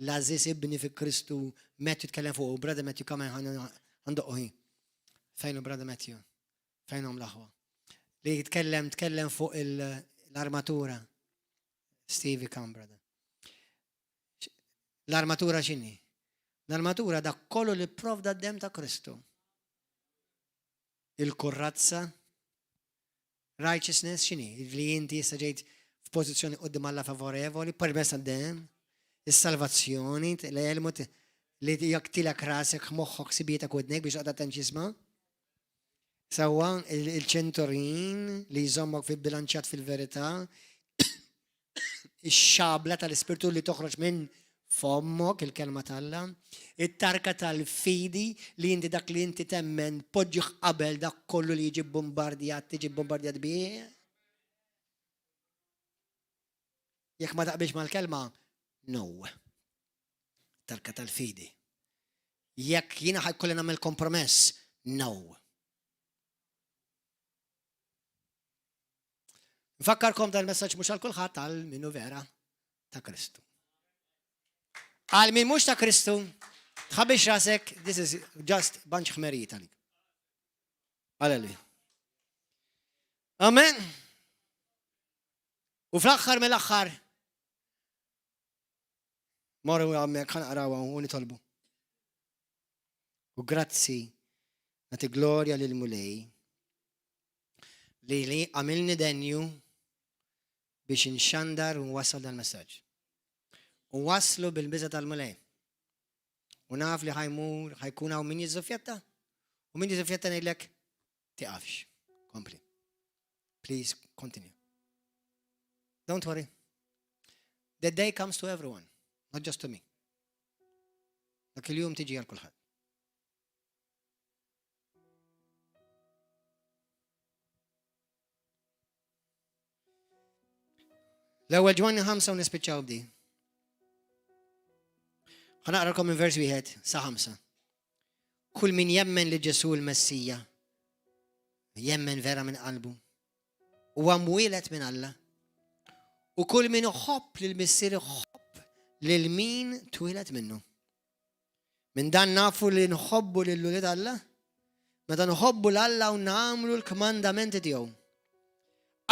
Speaker 1: l-Aziz ibni fi Kristu Matthew tkellem fuq, brother Matthew kamen għandoqħi. Fejnu brother Matthew? Fejnu mlaħwa? Li tkellem fuq l-armatura. Stevie kam, brother. L-armatura x'inhi? L-armatura da kollu li provda d-dem ta' Kristu. Il-kurrazza, righteousness x'inhi? Li inti issa ġejt f'pożizzjoni qudiem Alla favorevoli, permezz għad-dem, is-salvazzjoni, l-elmut li jekk tilek rasek moħħok sibietek wadnek biex qagħda tenċisma. Sewwa il-ċenturin li jżommok fil-bilanċjat fil-verità, ix-xabla tal-ispirtu li toħroġ minn fommok il-kelma tal-Alla, it-tarka tal-fidi li inti dak li inti temmen poġġuh qabel dak kollu li jiġi bombardjat bih. Jekk ma taqbilx mal-kelma, no. Tarka tal-fidi. Jekk jiena ħajkolli nagħmel kompromess, no. Nfakkarkom dal-messaġġ mhux għal kulħadd għal minnu vera ta' Kristu. Għal min mhux ta' Kristu, tħabbix rasek, this is just bunch ħmerijiet għalik. Alleluja. Amen. U fl-aħħar mill-aħħar, morru għammek ħanqrawa u nitolbu. U grazzi nagħti glorja lil mulej li għamilni denju biex inxandar u nwassal dal-messaġġ. U waslu bil-biża tal-mulej. U naf li ħajkun hawn min jiżżoffjatta. U min jiżżoffjatta ngħidlek tiqafx. Kompli. Please continue. Don't worry. The day comes to everyone, not just to me. Dak il-jum tiġi għal kulħadd. L-ewwel Ġwanni 5 u nispiċċaw bdi. ħanaqrakom minn vers 1 sa 5. Kull min jemmen li Ġesu l-Messija, jemmen vera minn qalbu, huwa mwieled minn Alla. U kull min iħobb lil missier iħobb lil min twieled minnu. Minn dan nafu li nħobbu lil ulied Alla, meta nħobbu l-Alla u nagħmlu l-kmandamenti tiegħu.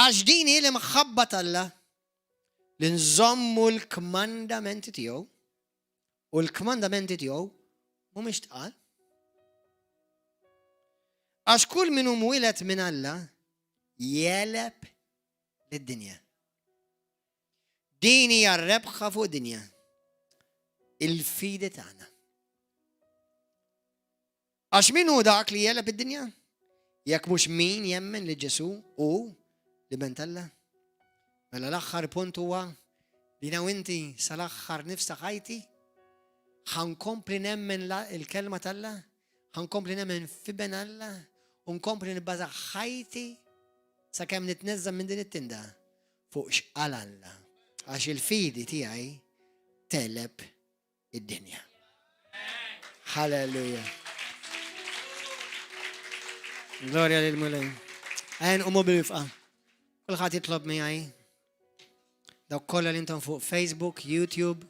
Speaker 1: Għax din hi l-imħabba tal-Alla li nżommu l-kmandamenti tiegħu. U l-kmandamenti tiegħu mhumiex tqal. Għax kull min hu mwieled minn Alla jeleb lid-dinja. Din hija r-rebħa fuq dinja. Il-fidi tagħna. Għax min hu dak li jeleb id-dinja? Jekk mhux min jemmen li Ġesu u li bent Alla. Mela l-aħħar punt huwa li naw inti sal-aħħar nifsa ħajti ħankompli nemmen il-kelma tal-Alla, ħankompli nemmen fiben Alla, u nkompli nibbaża ħajti sakemm nitneżżam minn din it-tinda fuq x'qal Alla. Għax il-fidi tiegħi teleb id-dinja. Halleluja. Glorja lil mulej. Għajn umu bil-wifqa. Kulħadd jitlob miegħi. Dawk kollha li intom fuq Facebook, YouTube.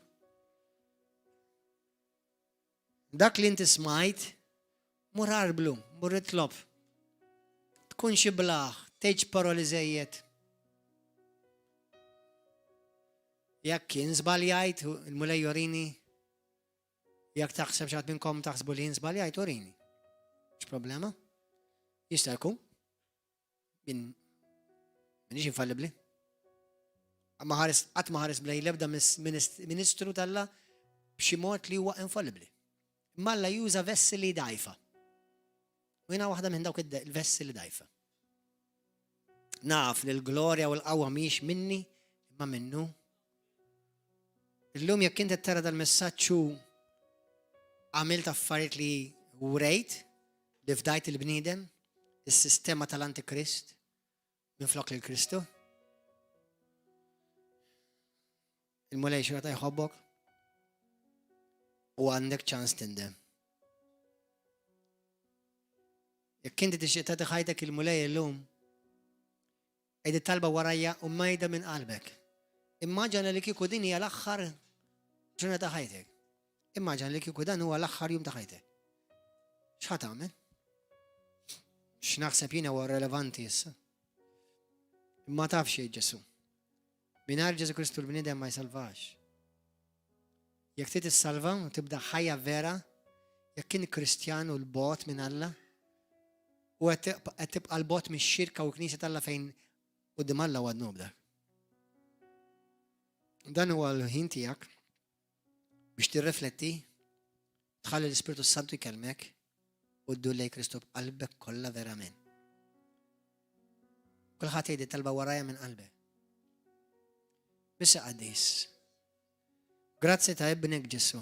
Speaker 1: Dak li inti smajt, mur ħarblu, mur itlob. Tkun xi blaħ, tgħidx paroli żejjed. Jekk kien żbaljajt, il-mulej jorini, jekk taħseb xi ħadd minnkom taħsbu li żbaljajt urini. X'problema? Jista' jkun. Minix infallibbli. Qatt ma ħares blej l-ebda ministru tal-Alla b'xi mod li huwa infallibbli. Imma Alla juża vessili dgħajfa. U jiena waħda minn dawk il-vessili dgħajfa. Naf li l-glorja u l-qawwa mhix minni imma minnu. Illum jekk inti tara dal-messaġġ u għamilt affarijiet li wrejt li fdajt il-bniedem, is-sistema tal-Antikrist minflok lil Kristu. Il-mulej xorta jħobbok u għandek ċans tindem. Jekk inti tixtieq tagħti ħajtek il-mulej illum, qegħdi talba warajja u mejda minn qalbek. Immaġina li kieku din hija l-aħħar ġurnata ta' ħajtek. Immaġina li kieku dan huwa l-aħħar jum ta' ħajtek. X'ħad tagħmel? X'naħseb jiena huwa relevanti issa. Imma taf xejn Ġesu. Mingħajr Ġesu Kristu l-bniedem ma jsalvax. Jekk trid tissalva u tibda ħajja vera, jekk kien Kristjan u l-bot minn Alla, u qed tibqa' l-bot mix-xirka u knisja Alla fejn quddiem Alla u għad nobdak. Dan huwa l-ħin tiegħek biex tirrifletti, tħalli l-Ispiritu Santu jkellmek u ddur lejn Kristu b'qalbek kollha verament. Kulħadd jgħid talba warajja minn qalbek. Bissa qaddis. Grazzi ta' ibnek Ġesu.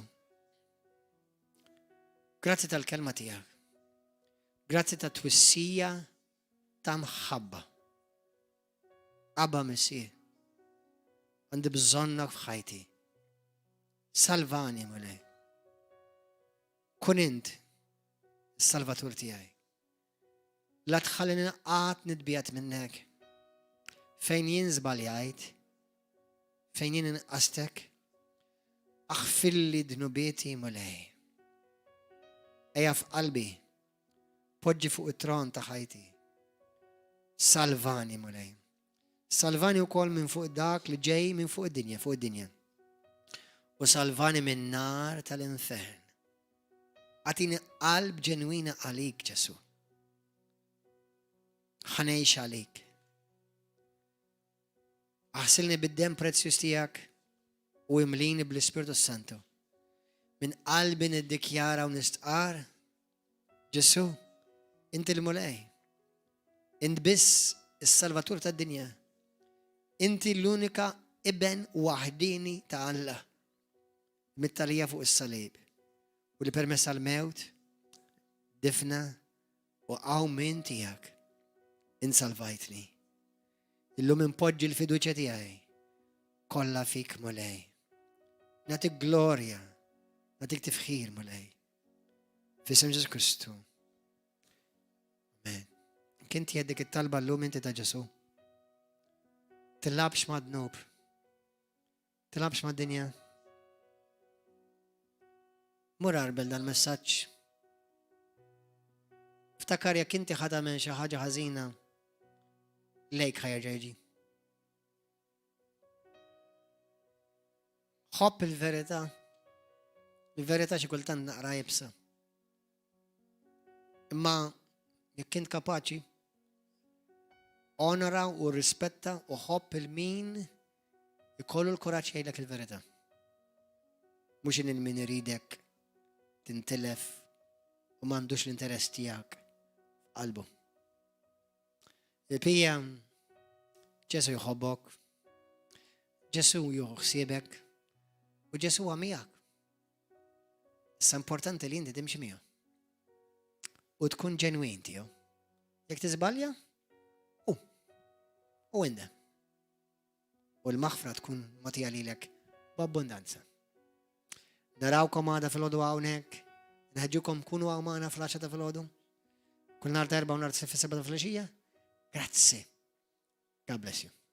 Speaker 1: Grazzi tal-kelma tiegħek. Grazzi ta' twissija ta' mħabba. Abba Messieh. Għandi bżonnok f'ħajti. Salvani mulej. Kun int is-salvatur tiegħi. La tħallini qatt nitbiegħed minnek. Fejn jien żbaljajt, fejn jien inqastek, aħfirli dnubieti mulej. Ejja f'qalbi, poġġi fuq it-tron ta' ħajti. Salvani mulej. Salvani wkoll minn fuq dak li ġej minn fuq id-dinja. U salvani minn nar tal-infern. Għatini qalb ġenwina għalik Ġesu. Ħanejx għalik. Aħsilni bid-dem prezzjuż tiegħek u imlini bl-Ispiritu Santu. Minn qalbi niddikjara u nistqar, Ġesu, inti l-mulej. Int biss is-salvatur tad-dinja. Inti l-unika iben waħdini ta' Alla. Mittalija fuq is-salib. U li permessa l-mewt, difna u għaw minn tiegħek. Insalvajtni. Illum impoġġi l-fiduċja tiegħi kollha fik mulej. Natik glorja, natik tifħir mulej. F'isem Ġesu Kristu. Amen. Kinti jeddek it-talba llum inti ta' Ġesu. Tillabx ma' dnub. Tillabx ma' dinja. Mur arbel dal-messaġġ. Ftakar jekk inti ħadha minn xi ħaġa ħażina lejk ħajja ġejġi. Ħobb il-verità. Il-verità xi kultant naqra jibsa. Imma jekk int kapaċi onora u rispetta u ħobb il-min ikollu l-kuraġġ jgħidlek il-verità. Mhux in min iridek tintilef u m'għandux l-interess tiegħek qalbu. Il-pija Ġesu jħobbok, Ġesu juħsiebek u Ġesu huwa miegħek. Issa importanti li inti timxi miegħu u tkun ġenwin tiegħu. Jekk tiżbalja, u inda. U l-maħfra tkun magħtija lilek b'abbundanza. Narawkom għada fil-ħodu hawnhekk, nħeġġukom kunu hawn magħna fl-10 ta' fil-ħodu. Kull nhar ta' 4 u nhar ta' 7 ta' filgħaxija. Grazzi. God bless you.